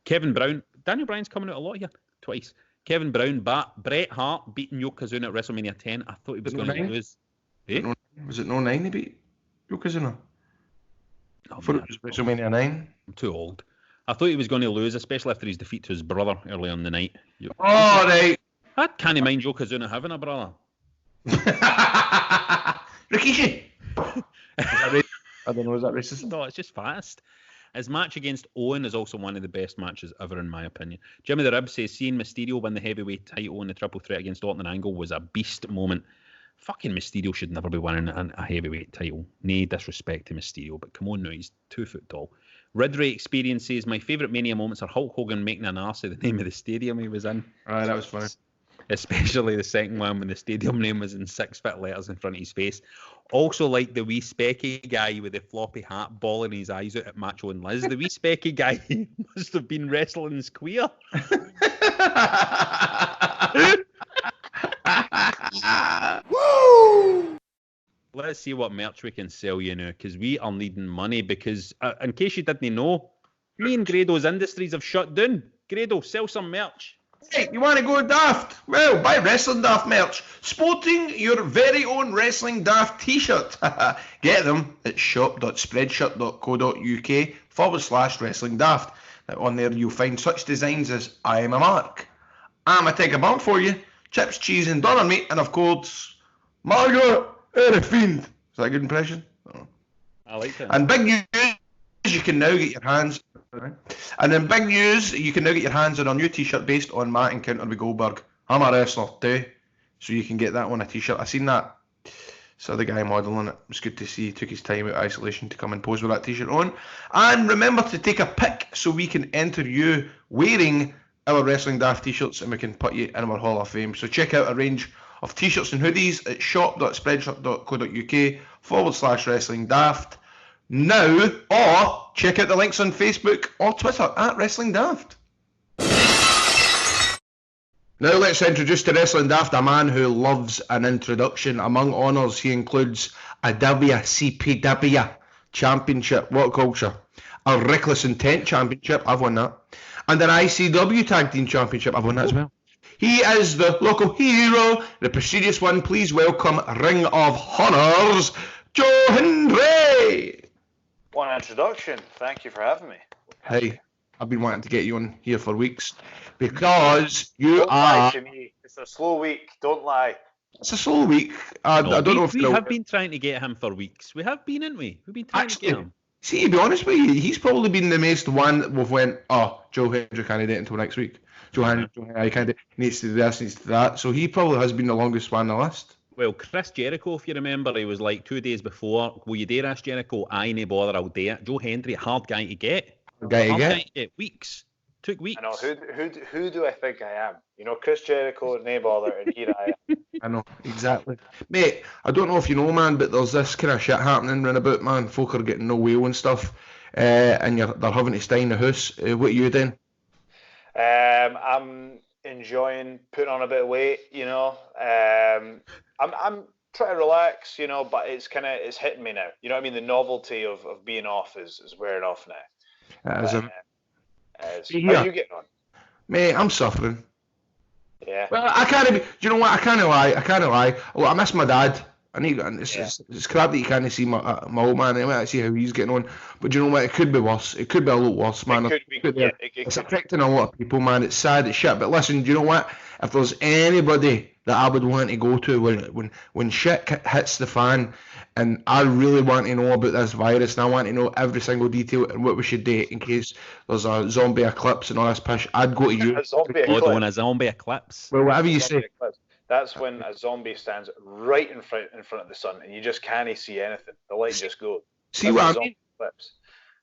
Kevin Brown, Daniel Bryan's coming out a lot here, twice. Kevin Brown, Bret Hart beating Yokozuna at WrestleMania 10. I thought he was going to lose. Eh? Was it no 9 he beat Yokozuna? I thought it was WrestleMania 9. I'm too old. I thought he was going to lose, especially after his defeat to his brother earlier in the night. Oh, right. I can't mind Yokozuna having a brother. Rikishi. I don't know, is that racist? No, it's just fast. His match against Owen is also one of the best matches ever, in my opinion. Jimmy the Rib says seeing Mysterio win the heavyweight title in the triple threat against Orton and Angle was a beast moment. Fucking Mysterio should never be winning a heavyweight title. Nay disrespect to Mysterio, but come on now, he's 2 foot tall. Ridray Experience says, my favourite Mania moments are Hulk Hogan making an arse of the name of the stadium he was in. Aye, that was funny. Especially the second one when the stadium name was in 6-foot letters in front of his face. Also like the wee specky guy with the floppy hat bawling his eyes out at Macho and Liz. The wee specky guy must have been wrestling's queer. Woo! Let's see what merch we can sell you now, because we are needing money. Because in case you didn't know, me and Grado's Industries have shut down. Grado, sell some merch. Hey, you want to go daft? Well, buy Wrestling Daft merch, sporting your very own Wrestling Daft t-shirt. Get them at shop.spreadshirt.co.uk/Wrestling Daft. Now, on there you'll find such designs as I am a Mark, I'm a take a bump for you, chips, cheese and doner meat, and of course, Margaret and a fiend. Is that a good impression? I like that. And big news, you can now get your hands... And in big news, you can now get your hands on a new t-shirt based on my encounter with Goldberg. I'm a wrestler too, so you can get that on a t-shirt. I seen that. So the guy modelling it. It was good to see he took his time out of isolation to come and pose with that t-shirt on. And remember to take a pic so we can enter you wearing our Wrestling Daft t-shirts and we can put you in our Hall of Fame. So check out a range of t-shirts and hoodies at shop.spreadshirt.co.uk/Wrestling Daft. Now, or check out the links on Facebook or Twitter at Wrestling Daft. Now let's introduce to Wrestling Daft a man who loves an introduction. Among honours, he includes a WCPW Championship, What Culture, a Reckless Intent Championship, I've won that, and an ICW Tag Team Championship, I've won that as well. He is the local hero, the prestigious one. Please welcome Ring of Honours, Joe Hendry. One introduction. Thank you for having me. Hey, I've been wanting to get you on here for weeks because you Don't lie are... to me. It's a slow week. Don't lie. It's a slow week. I don't know if... We have been trying to get him for weeks. We have been, haven't we? We've been trying to get him. See, to be honest with you, he's probably been the most one that we've went, oh, Joe Hendry can't do it until next week. Joe Hendry can't do it. Needs to do this, needs to do that. So he probably has been the longest one on the list. Well, Chris Jericho, if you remember, he was like 2 days before, will you dare ask Jericho? Aye, no bother, I'll do it. Joe Hendry, hard guy to get. Weeks. Took weeks. I know. Who do I think I am? You know, Chris Jericho, no bother, and here I am. I know, exactly. Mate, I don't know if you know, man, but there's this kind of shit happening round about, man. Folk are getting no wheel and stuff, and they're having to stay in the house. What are you doing? I'm enjoying putting on a bit of weight, you know. I'm trying to relax, you know, but it's hitting me now. You know what I mean? The novelty of being off is wearing off now. How are you getting on? Mate, I'm suffering. Yeah. Well, I can't be. Do you know what? I can't lie. Well, I miss my dad. It's crap that you can't see my old man. I see how he's getting on. But do you know what? It could be worse. It could be a lot worse, man. It's affecting a lot of people, man. It's sad. It's shit. But listen, do you know what? If there's anybody that I would want to go to when shit hits the fan, and I really want to know about this virus, and I want to know every single detail and what we should do in case there's a zombie eclipse and all this pish, I'd go to you. A zombie eclipse. Well, whatever you say. That's when a zombie stands right in front of the sun, and you just can't see anything. The light just goes. See what I mean?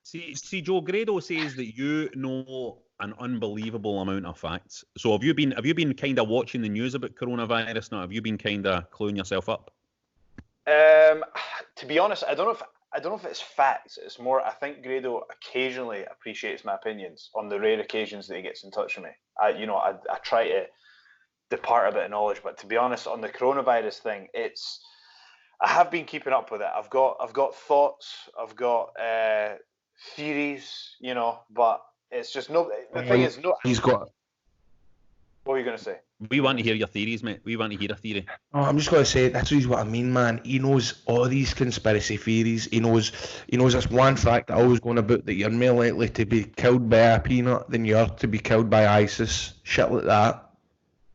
See, Joe, Grado says that you know an unbelievable amount of facts. So have you been kind of watching the news about coronavirus now? Have you been kind of cluing yourself up? To be honest, I don't know if it's facts. It's more, I think Grado occasionally appreciates my opinions on the rare occasions that he gets in touch with me. I try to depart a bit of knowledge, but to be honest, on the coronavirus thing, I have been keeping up with it. I've got thoughts, I've got theories, you know, but it's just no. The thing is, no. He's got. What were you gonna say? We want to hear your theories, mate. We want to hear a theory. Oh, I'm just gonna say that's what I mean, man. He knows all these conspiracy theories. He knows this one fact that always going about that you're more likely to be killed by a peanut than you are to be killed by ISIS. Shit like that.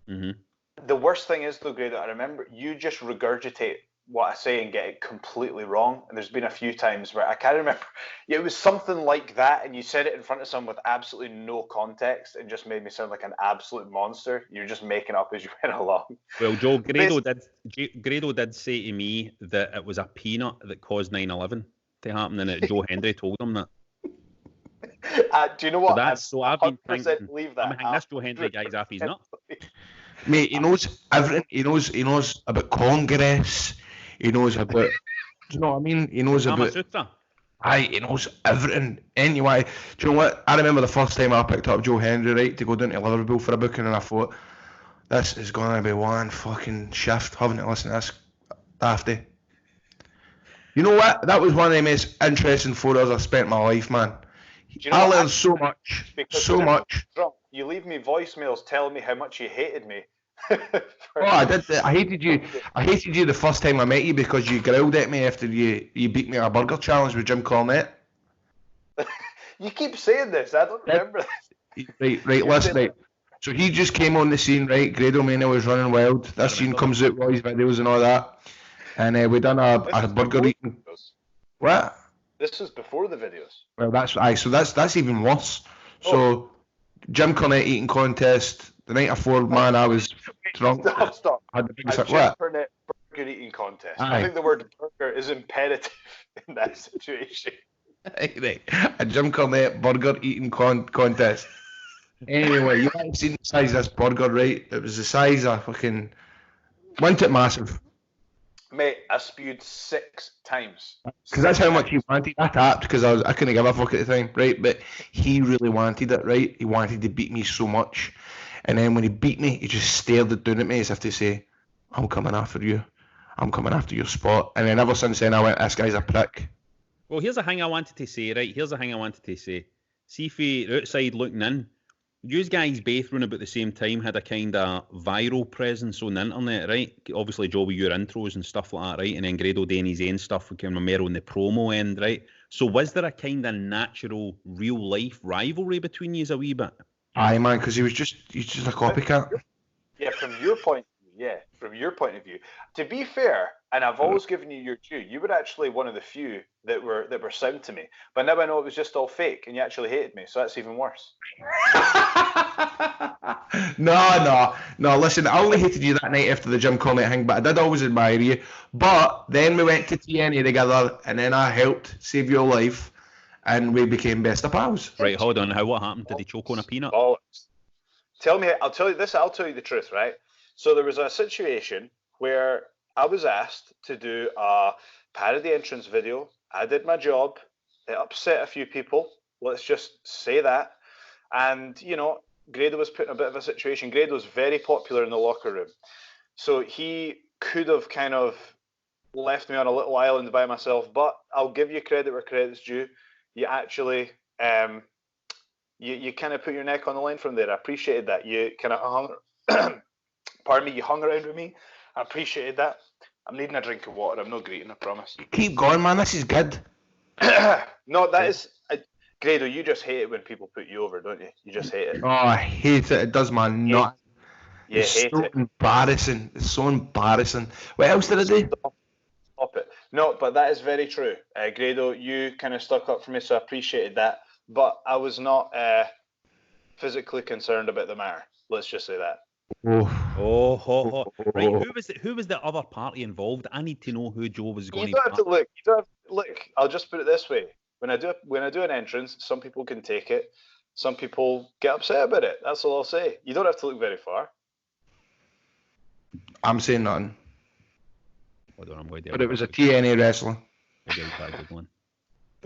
Mm-hmm. The worst thing is, though, Grado, I remember you just regurgitate what I say and get it completely wrong. And there's been a few times where I can't remember. It was something like that, and you said it in front of someone with absolutely no context and just made me sound like an absolute monster. You're just making up as you went along. Well, Joe, Grado did say to me that it was a peanut that caused 9/11 to happen, and that Joe Hendry told him that. Do you know what? I've been thinking, believe that. I'm thinking this Joe Hendry guy's off his nut. Mate, he knows everything. He knows about Congress. He knows about. Do you know what I mean? He knows about. He knows everything. Anyway, do you know what? I remember the first time I picked up Joe Hendry, right, to go down to Liverpool for a booking, and I thought, this is going to be one fucking shift having to listen to this dafty. You know what? That was one of the most interesting 4 hours I've spent in my life, man. I learned so much. So much. You leave me voicemails telling me how much you hated me. I did. I hated you. I hated you the first time I met you because you growled at me after you beat me at a burger challenge with Jim Cornette. You keep saying this. I don't remember this. Right. Listen, right. So he just came on the scene, right? Gradomania was running wild. This scene comes out, Roy's videos and all that, and we done a burger eating. What? This was before the videos. Well, so that's even worse. So Jim Cornette eating contest. The night before, man, I was drunk. Stop. I had the big Jim Cornette burger eating contest. Aye. I think the word burger is imperative in that situation. Right. A Jim Cornette burger eating contest. Anyway, you might have seen the size of this burger, right? It was the size of fucking. Wasn't it massive? Mate, I spewed 6 times. Because that's how much he wanted. I tapped because I couldn't give a fuck at the time, right? But he really wanted it, right? He wanted to beat me so much. And then when he beat me, he just stared down at me as if to say, I'm coming after you. I'm coming after your spot. And then ever since then, I went, this guy's a prick. Well, here's a thing I wanted to say, right? See if you outside looking in, you guys both run about the same time, had a kind of viral presence on the internet, right? Obviously, Joe, with your intros and stuff like that, right? And then Grado doing his own stuff, with more on the promo end, right? So was there a kind of natural, real-life rivalry between you a wee bit? Aye, man, because he's just a copycat. Yeah, from your point of view. To be fair, and I've always given you your due, you were actually one of the few that were sound to me. But now I know it was just all fake, and you actually hated me, so that's even worse. No. Listen, I only hated you that night after the Jim Cornette thing, but I did always admire you. But then we went to TNA together, and then I helped save your life, and we became best of pals. Right, hold on. What happened? Did he choke on a peanut? Oh, I'll tell you the truth, right? So there was a situation where I was asked to do a parody entrance video. I did my job. It upset a few people. Let's just say that. And, you know, Grado was put in a bit of a situation. Grado was very popular in the locker room. So he could have kind of left me on a little island by myself, but I'll give you credit where credit's due. You actually, you kind of put your neck on the line from there. I appreciated that. You kind of hung, pardon me, you hung around with me. I appreciated that. I'm needing a drink of water. I'm not greeting, I promise. Keep going, man. This is good. No, that is... Grado, you just hate it when people put you over, don't you? You just hate it. Oh, I hate it. It does my nut. You It's hate so it. embarrassing. It's so embarrassing. What else did I do? Stop it. No, but that is very true. Grado, you kind of stuck up for me, so I appreciated that. But I was not physically concerned about the matter. Let's just say that. Right, who was the other party involved? I need to know who Joe was going You don't have to look. You don't have to look. I'll just put it this way. When I do an entrance, some people can take it. Some people get upset about it. That's all I'll say. You don't have to look very far. I'm saying nothing. Hold on, I'm going to. But it was a TNA wrestler. But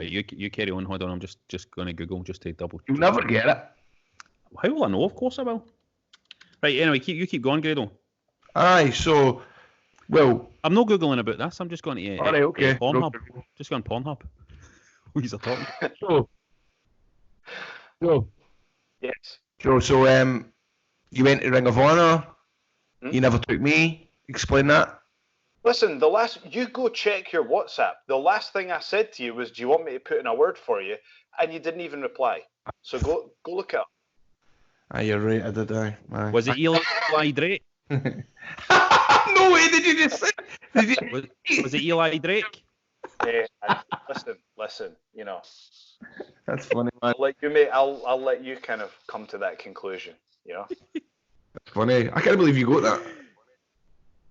you carry on. Hold on, I'm just going to Google just to double. You'll never get it. How will I know? Of course I will. Right. Anyway, you keep going, Grado. Aye. So, well, I'm not googling about this. I'm just going to. All right. Okay. Pornhub. Just going Pornhub. Who's a talking? So. Yes. So, you went to Ring of Honor. You never took me. Explain that. Listen, you go check your WhatsApp. The last thing I said to you was, "Do you want me to put in a word for you?" And you didn't even reply. So go look it up. Aye, you're right. I did. Aye. Was it Eli Drake? No way. Did you just say? Was it Eli Drake? Listen. You know. That's funny, man. I'll let you kind of come to that conclusion. You know. That's funny. I can't believe you got that.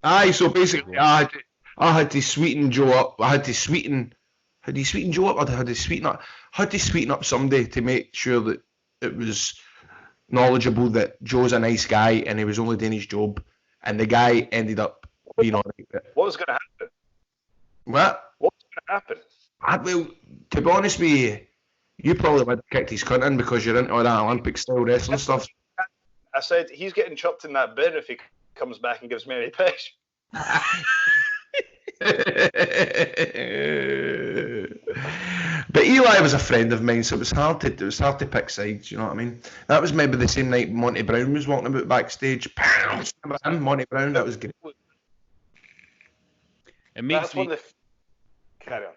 Aye, so basically, I had to sweeten Joe up. Had he sweeten Joe up, or had to sweeten up somebody to make sure that it was knowledgeable that Joe's a nice guy and he was only doing his job, and the guy ended up being alright with it. What was going to happen? What? What was going to happen? Well, to be honest with you, you probably would have kicked his cunt in because you're into all that Olympic style wrestling stuff. I said he's getting chucked in that bin if he comes back and gives me any pish. But Eli was a friend of mine, so it was hard to pick sides. You know what I mean? That was maybe the same night Monty Brown was walking about backstage. Remember him, Monty Brown? That was great. It makes That's me. Carry on.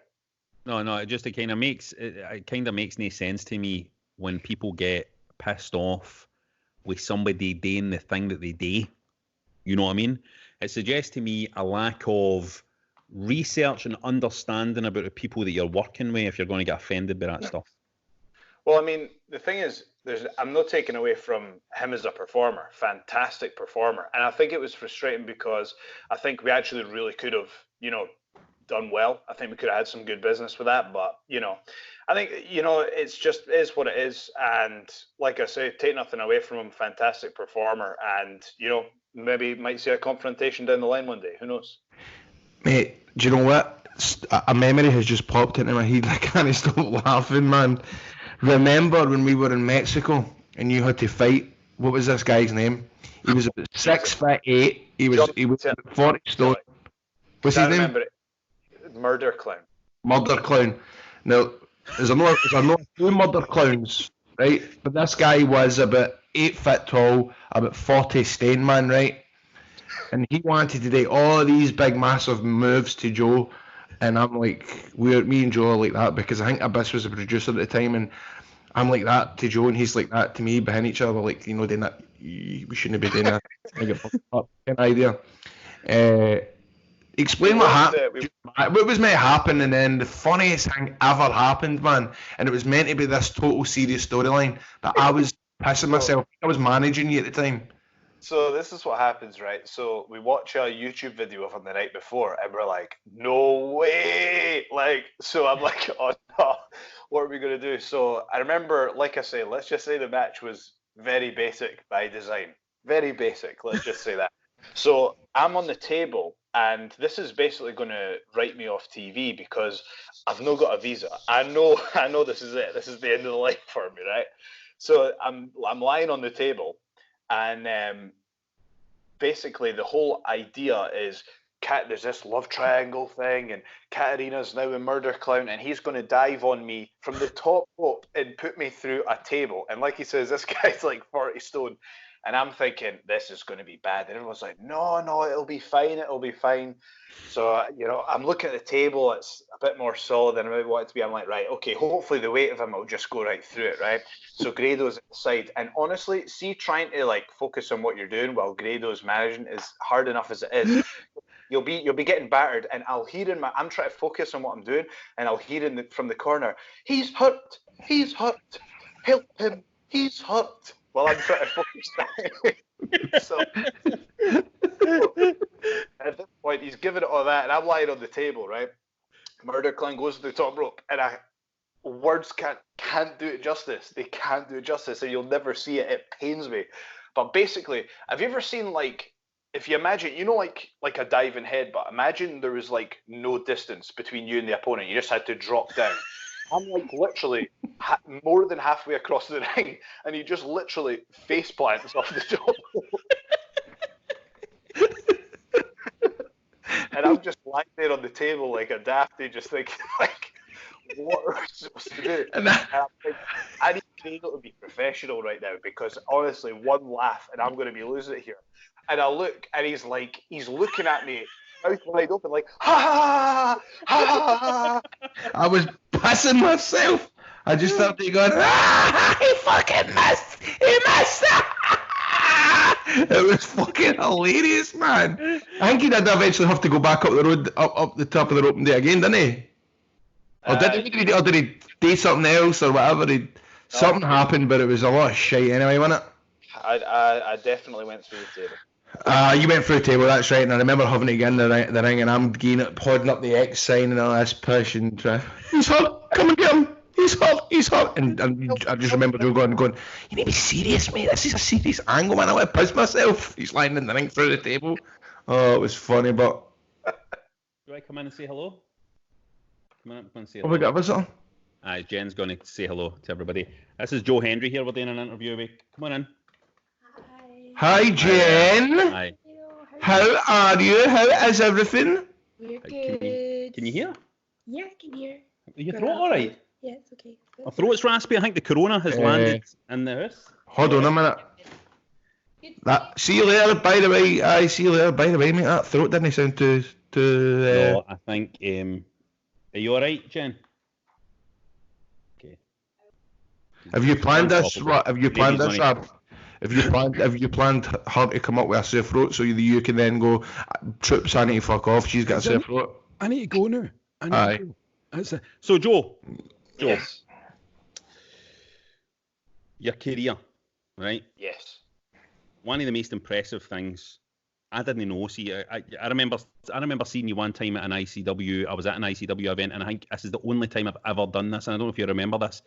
No, it kind of makes no sense to me when people get pissed off with somebody doing the thing that they do. You know what I mean? It suggests to me a lack of research and understanding about the people that you're working with if you're going to get offended by that stuff. Well, I mean, the thing is, I'm not taking away from him as a performer. Fantastic performer. And I think it was frustrating because I think we actually really could have, done well. I think we could have had some good business with that. But, I think, it's just is what it is. And like I say, take nothing away from him. Fantastic performer. And, maybe might see a confrontation down the line one day. Who knows? Mate, do you know what? A memory has just popped into my head. I can't stop laughing, man. Remember when we were in Mexico and you had to fight? What was this guy's name? He was about 6'8". He was about 40 stone. What's his name? Murder Clown. Murder Clown. Now, there's not two murder clowns, right? But this guy was about 8 foot tall, about 40 stone, man, right? And he wanted to do all these big, massive moves to Joe. And I'm like, me and Joe are like that because I think Abyss was a producer at the time. And I'm like that to Joe and he's like that to me behind each other. Like, doing that. We shouldn't be doing that. I get fucked up. An idea. Explain what happened. What was meant to happen, and then the funniest thing ever happened, man. And it was meant to be this total serious storyline. But I was pissing myself. I was managing you at the time. So this is what happens, right? So we watch a YouTube video of him the night before, and we're like, no way! Like, so I'm like, oh no, what are we gonna do? So I remember, like I say, let's just say the match was very basic by design. Very basic, let's just say that. So I'm on the table, and this is basically going to write me off TV because I've not got a visa. I know this is it. This is the end of the line for me, right? So I'm lying on the table, and basically the whole idea is there's this love triangle thing, and Katarina's now a murder clown, and he's going to dive on me from the top rope and put me through a table. And like he says, this guy's like 40 stone. And I'm thinking, this is going to be bad. And everyone's like, no, it'll be fine. It'll be fine. So, I'm looking at the table. It's a bit more solid than I want it to be. I'm like, right, okay, hopefully the weight of him will just go right through it, right? So Grado's at the side. And honestly, see, trying to like focus on what you're doing while Grado's managing is hard enough as it is. You'll be getting battered, and I'll hear I'm trying to focus on what I'm doing, and I'll hear from the corner, he's hurt, help him, he's hurt. Well, I'm trying to focus. So at this point, he's giving it all that, and I'm lying on the table, right? Murder Clown goes to the top rope, and words can't do it justice. They can't do it justice, and you'll never see it. It pains me. But basically, have you ever seen, like, if you imagine, like a diving headbutt, imagine there was like no distance between you and the opponent. You just had to drop down. I'm like literally more than halfway across the ring, and he just literally face plants off the top. And I'm just lying there on the table like a dafty, just thinking, like, what are we supposed to do? And I'm like, I need Grado to be professional right now, because honestly, one laugh and I'm going to be losing it here. And I look, and he's looking at me, mouth wide open, like, ha ha ha ha. I was pissing myself. I just started going, he fucking missed. He missed. It was fucking hilarious, man. I think he did eventually have to go back up the road, up the top of the rope and do it again, didn't he? Or did he do something else or whatever? Something happened, but it was a lot of shite anyway, wasn't it? I definitely went through the table. You went through the table, that's right, and I remember having to get in the ring, and I'm holding up the X sign and all this push and try. He's hurt, come and get him. He's hurt. And I just remember Joe going, you need to be serious, mate. This is a serious angle, man. I want to piss myself. He's lying in the ring through the table. Oh, it was funny, but. Do I come in and say hello? Come on and say hello. hello. Oh, we got a visitor? Jen's going to say hello to everybody. This is Joe Hendry here. We're doing an interview. Come on in. Hi, Jen. Hi. How are you? How is everything? We're good. Can you hear? Yeah, I can hear. Are your throat all right? Yeah, it's okay. My throat's raspy. I think the corona has landed in the house. Hold on a minute. See you later, by the way. See you later, by the way, mate. That throat didn't sound too. No, I think. Are you all right, Jen? Okay. Have you planned this? Have you planned this, Rob? Have you planned her to come up with a sore throat so you can then go, troops, I need to fuck off, she's got a sore throat? I need to go now. Aye. So, Joe. Yes. Your career, right? Yes. One of the most impressive things, I didn't know. See, I remember seeing you one time at an ICW. I was at an ICW event, and I think this is the only time I've ever done this, and I don't know if you remember this.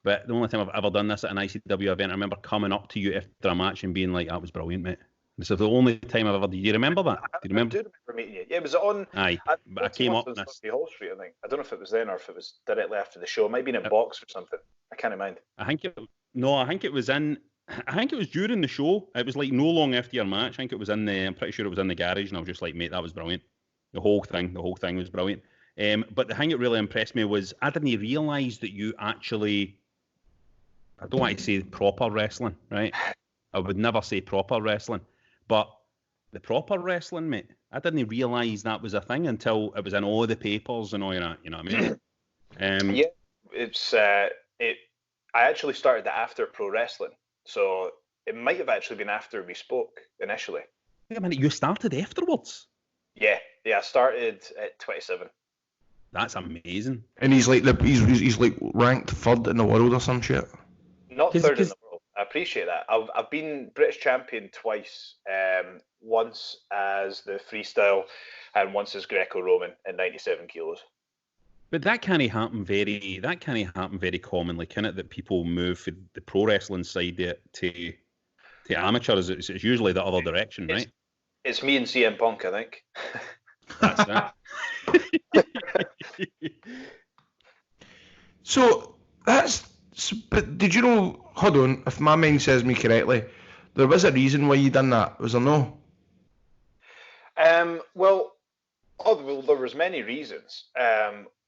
But the only time I've ever done this at an ICW event, I remember coming up to you after a match and being like, that was brilliant, mate. This is the only time I've ever... Do you remember that? Do you remember? I do remember meeting you. Yeah, it was on... Aye, but I came up... on Hall Street, I think. I don't know if it was then or if it was directly after the show. It might have been in box or something. I can't mind. I think it was during the show. It was like no long after your match. I think it was in the... I'm pretty sure it was in the garage, and I was just like, mate, that was brilliant. The whole thing was brilliant. But the thing that really impressed me was I didn't realise that you actually... I don't want to say proper wrestling, right? I would never say proper wrestling. But the proper wrestling, mate, I didn't realise that was a thing until it was in all the papers and all that, you know what I mean? Yeah, it's... I actually started that after pro wrestling. So it might have actually been after we spoke initially. Wait a minute, you started afterwards? Yeah, I started at 27. That's amazing. And he's like he's like ranked third in the world or some shit. Not third in the world. I appreciate that. I've been British champion twice. Once as the freestyle, and once as Greco-Roman at 97 kilos. But that can't happen very commonly, can it? That people move from the pro wrestling side to amateurs. It's usually the other direction, right? It's me and CM Punk, I think. That's that. So but did you know? Hold on, if my mind serves me correctly, there was a reason why you done that. Was there no? Well, there was many reasons.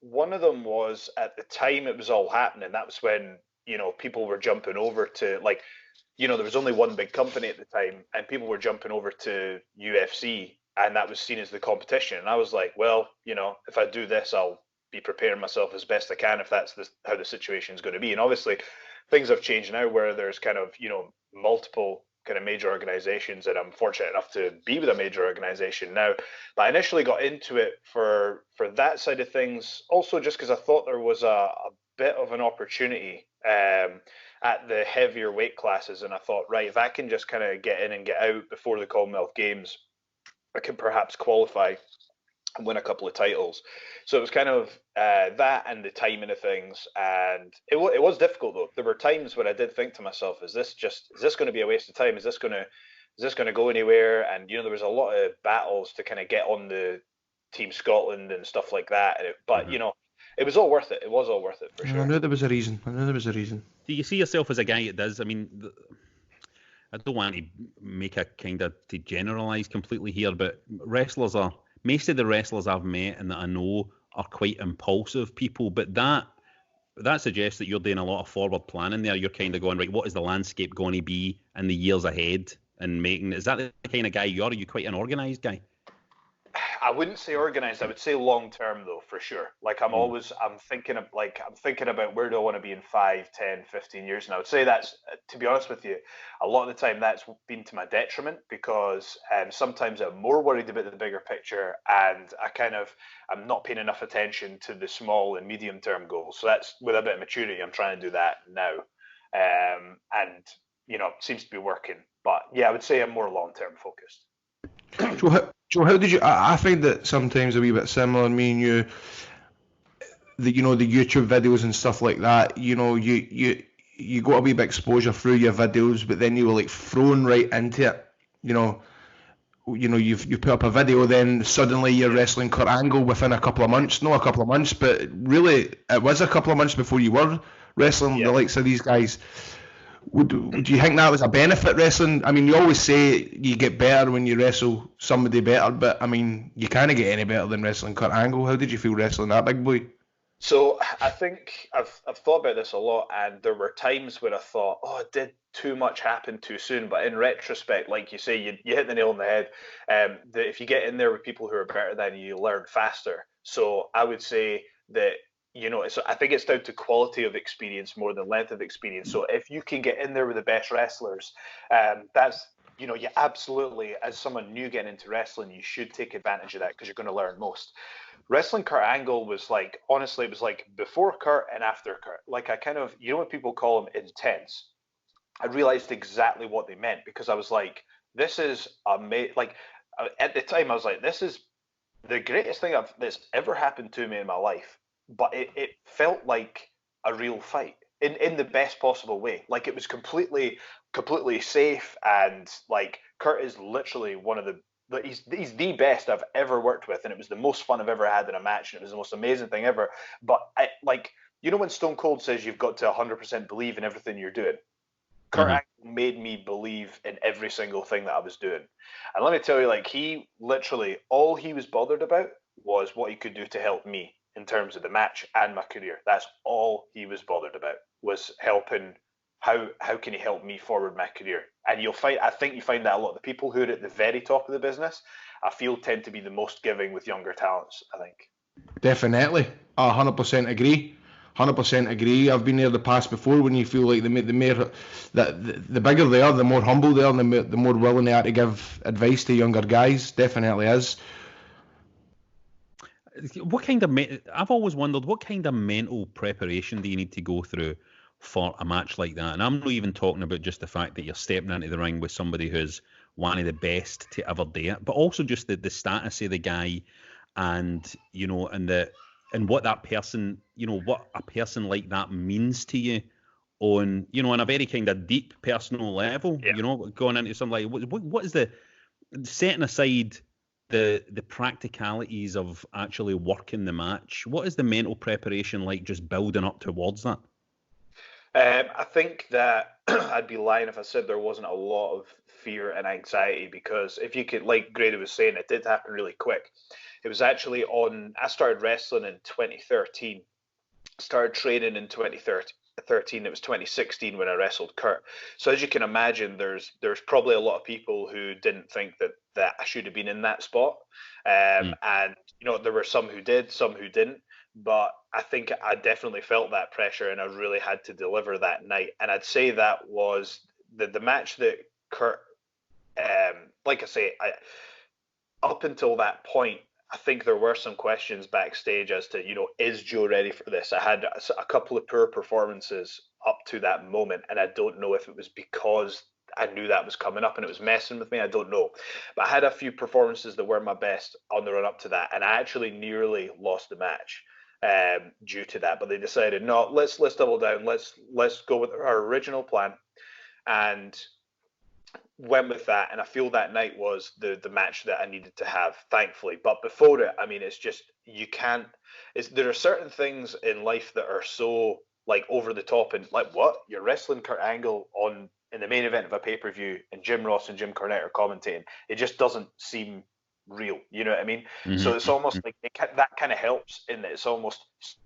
One of them was at the time it was all happening. That was when people were jumping over to there was only one big company at the time, and people were jumping over to UFC, and that was seen as the competition. And I was like, well, if I do this, I'll be preparing myself as best I can if that's how the situation is going to be. And obviously, things have changed now where there's kind of multiple kind of major organizations, and I'm fortunate enough to be with a major organization now. But I initially got into it for that side of things, also just because I thought there was a bit of an opportunity at the heavier weight classes, and I thought, right, if I can just kind of get in and get out before the Commonwealth Games, I could perhaps qualify and win a couple of titles. So it was kind of that and the timing of things, and it was difficult though. There were times when I did think to myself, is this going to be a waste of time? Is this going to go anywhere? And there was a lot of battles to kind of get on the Team Scotland and stuff like that. But it was all worth it. It was all worth it for sure. I knew there was a reason. Do you see yourself as a guy that does? I mean, I don't want to make a kind of to generalize completely here, but most of the wrestlers I've met and that I know are quite impulsive people, but that suggests that you're doing a lot of forward planning there. You're kind of going, right, what is the landscape going to be in the years ahead, and is that the kind of guy you are? Are you quite an organised guy? I wouldn't say organized. I would say long term though, for sure. Like I'm thinking about where do I want to be in 5, 10, 15 years. And I would say that's, to be honest with you, a lot of the time that's been to my detriment, because sometimes I'm more worried about the bigger picture, and I'm not paying enough attention to the small and medium term goals. So that's, with a bit of maturity, I'm trying to do that now. And it seems to be working. But yeah, I would say I'm more long term focused. Joe, how did you? I find that sometimes a wee bit similar. Me and you, the YouTube videos and stuff like that. You got a wee bit exposure through your videos, but then you were like thrown right into it. You put up a video, then suddenly you're wrestling Kurt Angle within a couple of months. Not a couple of months, but really it was a couple of months before you were wrestling the likes of these guys. Would you think that was a benefit, wrestling? I mean, you always say you get better when you wrestle somebody better, but I mean, you can't get any better than wrestling Kurt Angle. How did you feel wrestling that big boy? So I think I've thought about this a lot, and there were times where I thought, did too much happen too soon? But in retrospect, like you say, you hit the nail on the head. That if you get in there with people who are better than you, you learn faster. So I would say that, I think it's down to quality of experience more than length of experience. So if you can get in there with the best wrestlers, that's, you absolutely, as someone new getting into wrestling, you should take advantage of that, because you're going to learn most. Wrestling Kurt Angle was like, honestly, it was like before Kurt and after Kurt. Like I kind of, when people call him intense, I realized exactly what they meant, because I was like, this is amazing. Like at the time I was like, this is the greatest thing that's ever happened to me in my life. But it felt like a real fight in the best possible way. Like it was completely safe, and like Kurt is literally one of he's the best I've ever worked with, and it was the most fun I've ever had in a match, and it was the most amazing thing ever. But when Stone Cold says you've got to 100% believe in everything you're doing, Kurt Angle made me believe in every single thing that I was doing. And let me tell you, like, he literally, all he was bothered about was what he could do to help me in terms of the match and my career. That's all he was bothered about, was helping. How can he help me forward my career? And I think you find that a lot of the people who are at the very top of the business, I feel, tend to be the most giving with younger talents, I think. Definitely. I 100% agree. 100% agree. I've been there the past before, when you feel like the bigger they are, the more humble they are, and the more willing they are to give advice to younger guys. Definitely is. I've always wondered, what kind of mental preparation do you need to go through for a match like that. And I'm not even talking about just the fact that you're stepping into the ring with somebody who's one of the best to ever do it, but also just the status of the guy, and and what that person, what a person like that means to you on, on a very kind of deep personal level. Going into something like what is the, setting aside the practicalities of actually working the match, what is the mental preparation like, just building up towards that? I think that I'd be lying if I said there wasn't a lot of fear and anxiety, because if you could, like Grado was saying, it did happen really quick. It was actually I started wrestling in 2013, started training in 2013. It was 2016 when I wrestled Kurt. So as you can imagine, there's probably a lot of people who didn't think that I should have been in that spot. And there were some who did, some who didn't. But I think I definitely felt that pressure, and I really had to deliver that night. And I'd say that was the match that Kurt, like I say, up until that point, I think there were some questions backstage as to, is Joe ready for this? I had a couple of poor performances up to that moment, and I don't know if it was because I knew that was coming up and it was messing with me. I don't know. But I had a few performances that weren't my best on the run up to that, and I actually nearly lost the match due to that. But they decided, no, let's double down. Let's go with our original plan, and went with that. And I feel that night was the match that I needed to have, thankfully. But before it, I mean, it's just, there are certain things in life that are so like over the top, and like, what, you're wrestling Kurt Angle in the main event of a pay-per-view, and Jim Ross and Jim Cornette are commentating. It just doesn't seem real, you know what I mean? Mm-hmm. So it's almost like that kind of helps in that it's almost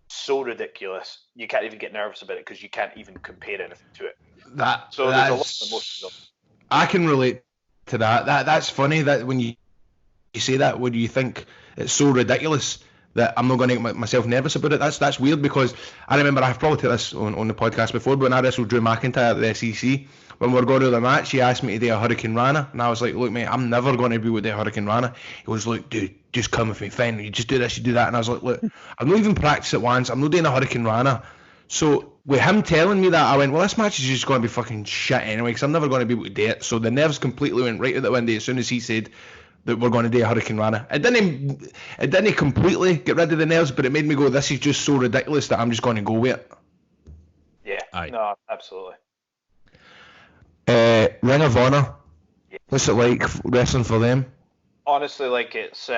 so ridiculous you can't even get nervous about it, because you can't even compare anything to it. There's a lot of emotions. I can relate to that. That's funny that when you say that, when you think it's so ridiculous that I'm not going to make myself nervous about it. That's weird, because I remember, I've probably told this on the podcast before, but when I wrestled Drew McIntyre at the SEC, when we were going to the match, he asked me to do a Hurricane Rana, and I was like, look mate, I'm never going to be able to do a Hurricane Rana. He was like, dude, just come with me, fine, you just do this, you do that. And I was like, look, I've not even practiced it once, I'm not doing a Hurricane Rana. So with him telling me that, I went, well, this match is just going to be fucking shit anyway, because I'm never going to be able to do it. So the nerves completely went right out the window as soon as he said that we're going to do a Hurricane Rana. It didn't completely get rid of the nerves, but it made me go, this is just so ridiculous that I'm just going to go with it. Yeah, aye. No, absolutely. Ring of Honor, what's it like wrestling for them? Honestly, like it's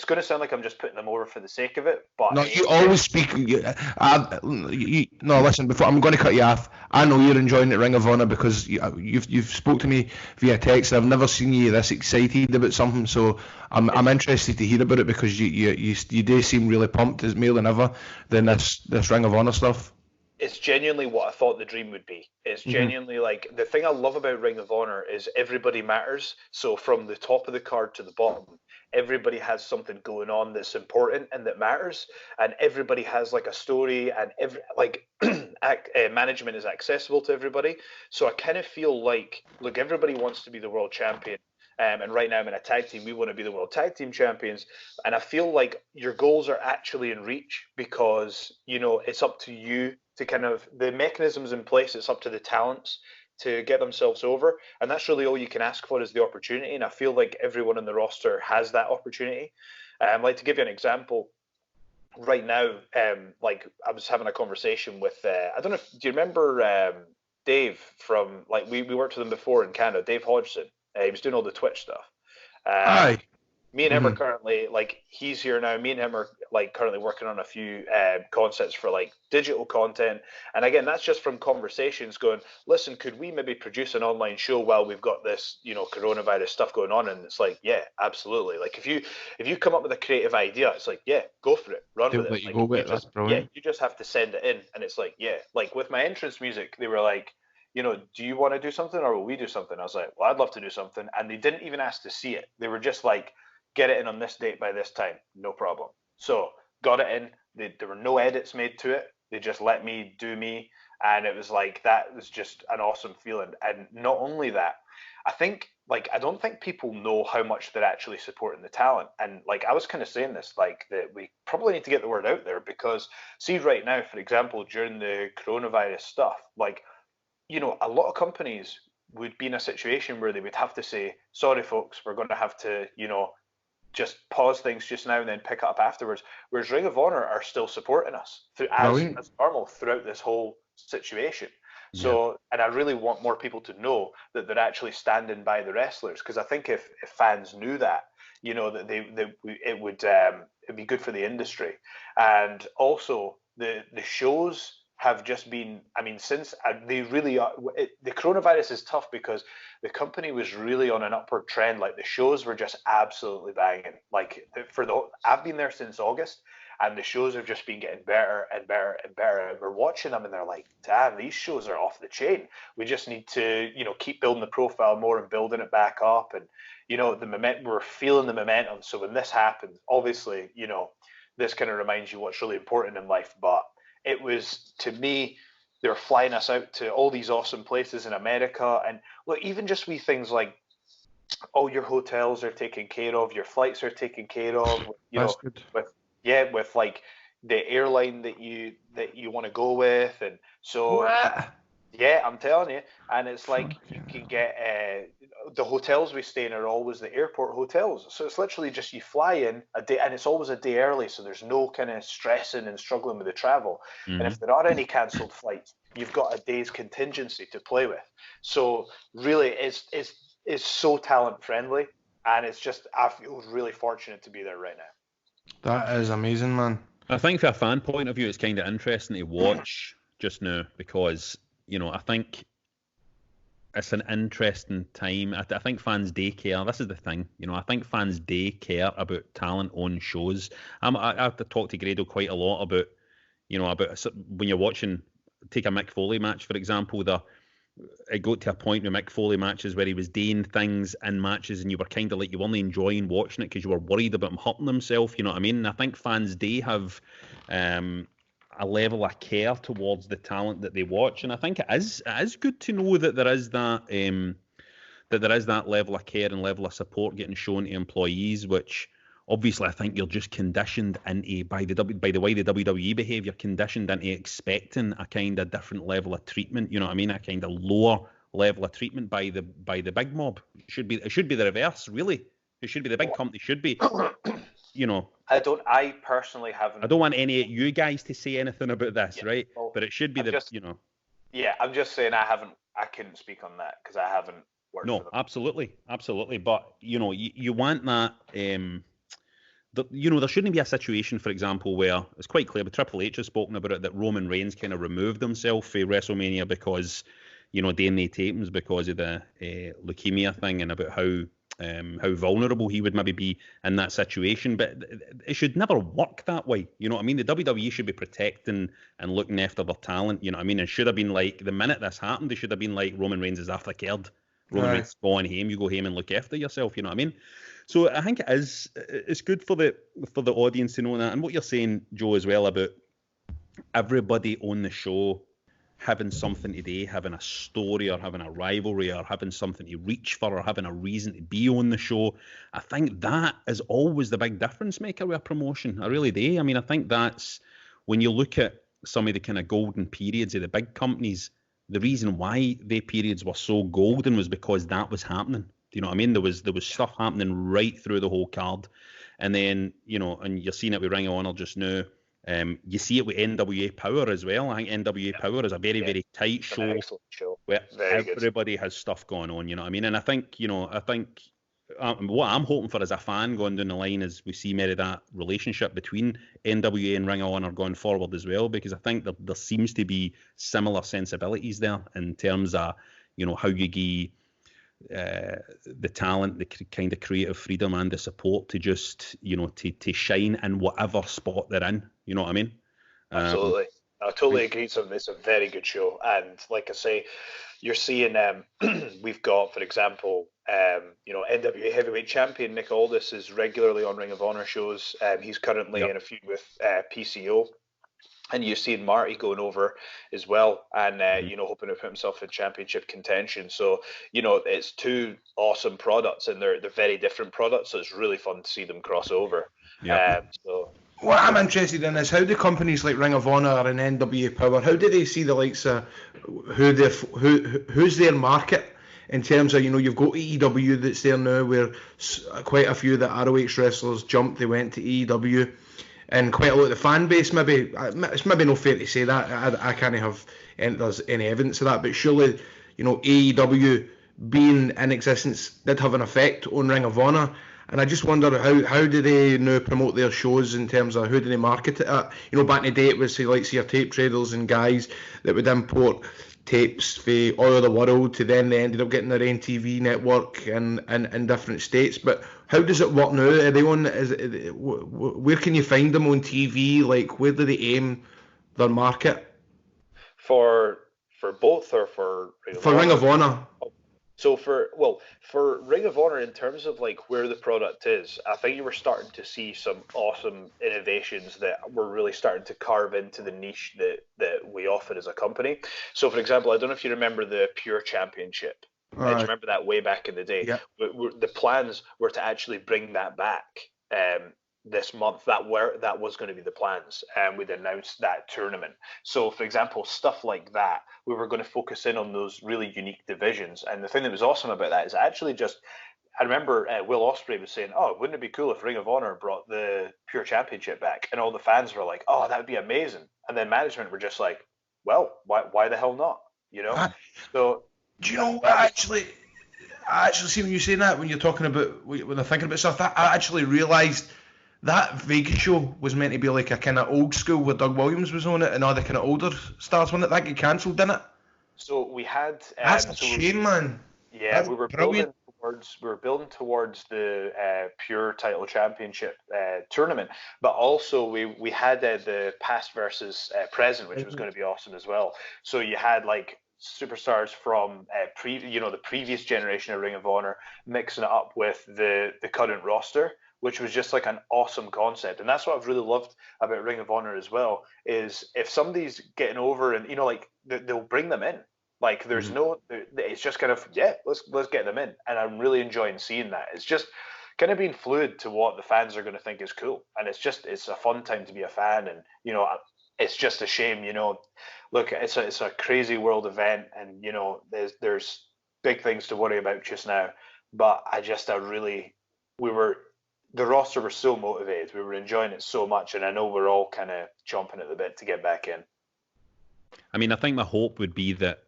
going to sound like I'm just putting them over for the sake of it, but no, you always speak. No, listen. Before I'm going to cut you off, I know you're enjoying the Ring of Honor because you've spoke to me via text. I've never seen you this excited about something, so I'm interested to hear about it, because you do seem really pumped, as more than ever, than this Ring of Honor stuff. It's genuinely what I thought the dream would be. It's genuinely like, the thing I love about Ring of Honor is everybody matters. So from the top of the card to the bottom, everybody has something going on that's important and that matters, and everybody has like a story, and management is accessible to everybody. So I kind of feel like, look, everybody wants to be the world champion. And right now I'm in a tag team. We want to be the world tag team champions. And I feel like your goals are actually in reach, because, it's up to you to kind of, the mechanisms in place, it's up to the talents to get themselves over. And that's really all you can ask for, is the opportunity. And I feel like everyone in the roster has that opportunity. Like, to give you an example, right now, like I was having a conversation with, I don't know, do you remember Dave from, like, we worked with him before in Canada, Dave Hodgson. He was doing all the Twitch stuff. Aye. Me and him are currently, like, he's here now. Me and him are, like, currently working on a few concepts for, like, digital content. And again, that's just from conversations going, listen, could we maybe produce an online show while we've got this, coronavirus stuff going on? And it's like, yeah, absolutely. Like, if you come up with a creative idea, it's like, yeah, go for it, run with it. Like, that's brilliant. Yeah, you just have to send it in. And it's like, yeah, like with my entrance music, they were like, do you want to do something, or will we do something? I was like, well, I'd love to do something. And they didn't even ask to see it. They were just like, get it in on this date by this time, no problem. So got it in. There were no edits made to it. They just let me do me. And it was like, that was just an awesome feeling. And not only that, I think, like, I don't think people know how much they're actually supporting the talent. And like, I was kind of saying this, like, that we probably need to get the word out there, because see right now, for example, during the coronavirus stuff, like, you know, a lot of companies would be in a situation where they would have to say, sorry folks, we're going to have to, you know, just pause things just now and then pick it up afterwards. Whereas Ring of Honor are still supporting us as normal throughout this whole situation. So, and I really want more people to know that they're actually standing by the wrestlers, because I think if fans knew that, you know, that it would it'd be good for the industry. And also the shows have just been, I mean, since they really are, the coronavirus is tough because the company was really on an upward trend. Like, the shows were just absolutely banging. Like, I've been there since August, and the shows have just been getting better and better and better. And we're watching them, and they're like, damn, these shows are off the chain. We just need to, you know, keep building the profile more and building it back up. And, you know, we're feeling the momentum. So when this happens, obviously, you know, this kind of reminds you what's really important in life. But it was, to me, they were flying us out to all these awesome places in America. And look, even just wee things like all your hotels are taken care of, your flights are taken care of, you know, with like the airline that you want to go with. And so yeah, I'm telling you. And it's like, you can get the hotels we stay in are always the airport hotels, so it's literally just you fly in a day, and it's always a day early, so there's no kind of stressing and struggling with the travel. And if there are any cancelled flights, you've got a day's contingency to play with. So really, it's so talent friendly, and it's just, I feel really fortunate to be there right now. That is amazing, man. I think from a fan point of view, it's kind of interesting to watch just now, because, you know, I think it's an interesting time. I think fans do care. This is the thing, you know. I think fans do care about talent on shows. I have to talk to Grado quite a lot about, you know, about when you're watching, take a Mick Foley match, for example. It got to a point with Mick Foley matches where he was doing things in matches, and you were kind of like, you weren't enjoying watching it because you were worried about him hurting himself. You know what I mean? And I think fans do have a level of care towards the talent that they watch, and I think it is good to know that there is that level of care and level of support getting shown to employees, which obviously I think you're just conditioned into by the way the WWE behave. You're conditioned into expecting a kind of different level of treatment. You know what I mean? A kind of lower level of treatment by the big mob. It should be the reverse, really. It should be the big company should be. You know, I personally haven't. I don't want any of you guys to say anything about this, right? Well, but it should be you know. Yeah, I'm just saying I couldn't speak on that because I haven't worked for them. Absolutely. But, you know, you want that, you know, there shouldn't be a situation, for example, where it's quite clear, but Triple H has spoken about it, that Roman Reigns kind of removed himself from WrestleMania because, you know, doing the tapings because of the leukemia thing, and about how vulnerable he would maybe be in that situation. But it should never work that way. You know what I mean? The WWE should be protecting and looking after their talent. You know what I mean? It should have been like, the minute this happened, they should have been like, Roman Reigns is aftercared. Roman Reigns, go on home, you go home and look after yourself. You know what I mean? So I think it's good for the audience to know that. And what you're saying, Joe, as well, about everybody on the show having something today, having a story, or having a rivalry, or having something to reach for, or having a reason to be on the show. I think that is always the big difference maker with a promotion. I really do. I mean, I think that's, when you look at some of the kind of golden periods of the big companies, the reason why their periods were so golden was because that was happening. Do you know what I mean? There was stuff happening right through the whole card. And then, you know, and you're seeing it with Ring of Honor just now. You see it with NWA Power as well. I think NWA Power is a very, very tight show where everybody has stuff going on, you know what I mean? And I think, you know, what I'm hoping for as a fan going down the line is we see maybe that relationship between NWA and Ring of Honor going forward as well, because I think there seems to be similar sensibilities there in terms of, you know, how you give the talent, the kind of creative freedom and the support to just, you know, to shine in whatever spot they're in. You know what I mean? Absolutely. I totally agree. It's a very good show. And like I say, you're seeing, we've got, for example, you know, NWA Heavyweight Champion Nick Aldis is regularly on Ring of Honor shows. He's currently in a feud with PCO. And you've seen Marty going over as well, and hoping to put himself in championship contention. So it's two awesome products, and they're very different products. So it's really fun to see them cross over. Yeah. What I'm interested in is how do companies like Ring of Honor and NWA Power, how do they see the likes of who's their market in terms of, you've got AEW that's there now, where quite a few of the ROH wrestlers jumped, they went to AEW, and quite a lot of the fan base, maybe, it's maybe not fair to say that, I can't have there's any evidence of that, but surely, AEW being in existence did have an effect on Ring of Honor. And I just wonder how do they now promote their shows in terms of who do they market it at? Back in the day it was say like your tape traders and guys that would import tapes for all over the world to then they ended up getting their own TV network in different states. But how does it work now? Are they on? Where can you find them on TV? Like where do they aim their market? For both or for Ring of Honor? So for Ring of Honor, in terms of like where the product is, I think you were starting to see some awesome innovations that were really starting to carve into the niche that we offer as a company. So for example, I don't know if you remember the Pure Championship. Do you remember that way back in the day? Yeah. The plans were to actually bring that back this month. That was going to be the plans, and we'd announced that tournament. So for example, stuff like that, we were going to focus in on those really unique divisions. And the thing that was awesome about that is actually just, I remember Will Ospreay was saying, oh, wouldn't it be cool if Ring of Honor brought the Pure Championship back? And all the fans were like, oh, that would be amazing. And then management were just like, well, why the hell not? So do you know what, I actually see when you're saying that, when you're talking about, when they're thinking about stuff, I actually realised that Vegas show was meant to be like a kind of old school where Doug Williams was on it and all the kind of older stars on it. That got cancelled, didn't it? So we had. That's a shame, man. Yeah, That's we were brilliant. building towards the Pure Title Championship tournament, but also we had the past versus present, which was going to be awesome as well. So you had like superstars from the previous generation of Ring of Honor mixing it up with the current roster, which was just like an awesome concept. And that's what I've really loved about Ring of Honor as well, is if somebody's getting over and, like they'll bring them in. Like there's it's just kind of, let's get them in. And I'm really enjoying seeing that. It's just kind of being fluid to what the fans are going to think is cool. And it's a fun time to be a fan. And, it's just a shame, look, it's a crazy world event, and, there's big things to worry about just now. But the roster was so motivated. We were enjoying it so much, and I know we're all kind of chomping at the bit to get back in. I mean, I think my hope would be that,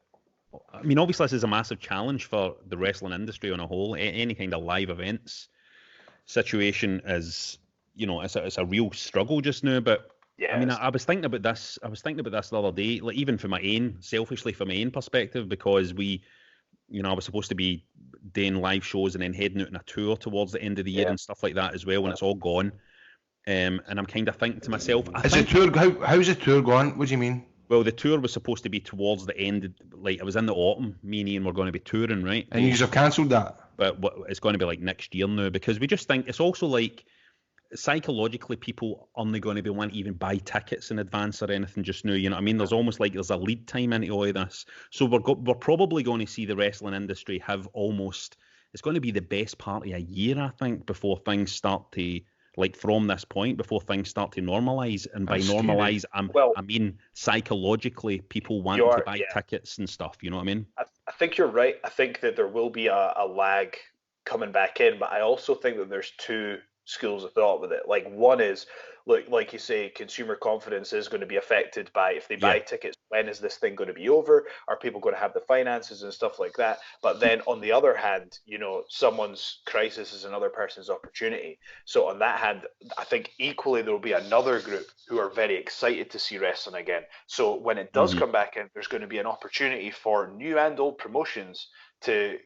obviously this is a massive challenge for the wrestling industry on a whole. Any kind of live events situation is, it's a real struggle just now. But yeah, I was thinking about this. The other day, like even selfishly from my own perspective, because I was supposed to be doing live shows and then heading out on a tour towards the end of the year and stuff like that as well, when it's all gone. And I'm kind of thinking to myself, how's the tour going? What do you mean? Well, the tour was supposed to be towards the end, like it was in the autumn. Me and Ian were going to be touring, right? And you have cancelled that? But it's going to be like next year now, because we just think it's also like psychologically people aren't going to be wanting to even buy tickets in advance or anything just now. You know what I mean? There's almost like there's a lead time into all of this. So we're probably going to see the wrestling industry have it's going to be the best part of a year, I think, before things start to, like from this point, before things start to normalise. And by normalise, I mean psychologically people want to buy tickets and stuff. You know what I mean? I think you're right. I think that there will be a lag coming back in, but I also think that there's two schools of thought with it. Like one is, look, like you say, consumer confidence is going to be affected by if they buy tickets. When is this thing going to be over? Are people going to have the finances and stuff like that? But then on the other hand, someone's crisis is another person's opportunity. So on that hand, I think equally there will be another group who are very excited to see wrestling again. So when it does come back in, there's going to be an opportunity for new and old promotions to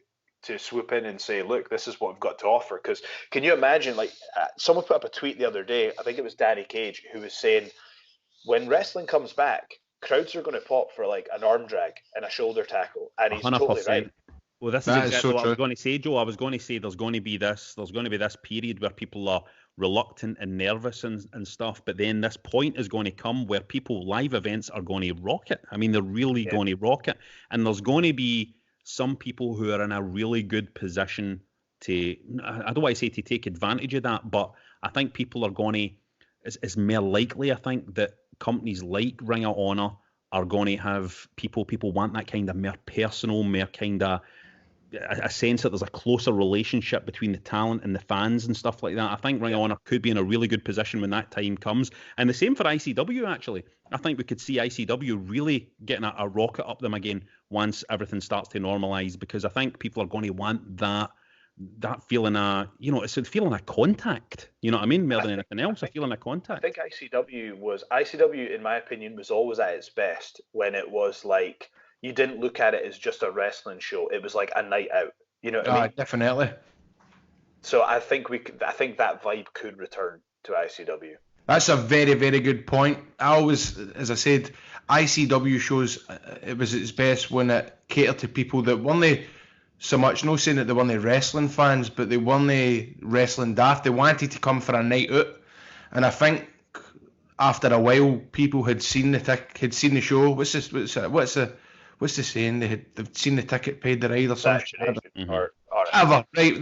swoop in and say, look, this is what we've got to offer. Because can you imagine, like someone put up a tweet the other day, I think it was Danny Cage, who was saying, when wrestling comes back, crowds are going to pop for like an arm drag and a shoulder tackle. And he's 100%. totally right. Well, this is That is exactly so what I was true. going to say, Joe. I was going to say there's going to be this period where people are reluctant and nervous and stuff, but then this point is going to come where live events are going to rock it. I mean, they're really going to rock it. And there's going to be some people who are in a really good position to, I don't want to say to take advantage of that, but I think people are going to, it's more likely, I think, that companies like Ring of Honor are going to have people want that kind of more personal, more kind of a sense that there's a closer relationship between the talent and the fans and stuff like that. I think Ring of Honor could be in a really good position when that time comes. And the same for ICW, actually. I think we could see ICW really getting a rocket up them again once everything starts to normalise, because I think people are going to want that feeling it's a feeling of contact. You know what I mean? More than anything else, a feeling of contact. I think ICW, in my opinion, was always at its best when it was like, you didn't look at it as just a wrestling show. It was like a night out. You know what I mean? Definitely. So I think that vibe could return to ICW. That's a very, very good point. I always, as I said, ICW shows, it was its best when it catered to people that weren't so much, no saying that they weren't wrestling fans, but they weren't wrestling daft. They wanted to come for a night out. And I think after a while, people had seen the show. What's the saying? They've seen the ticket, paid the ride or something. Or Whatever, right?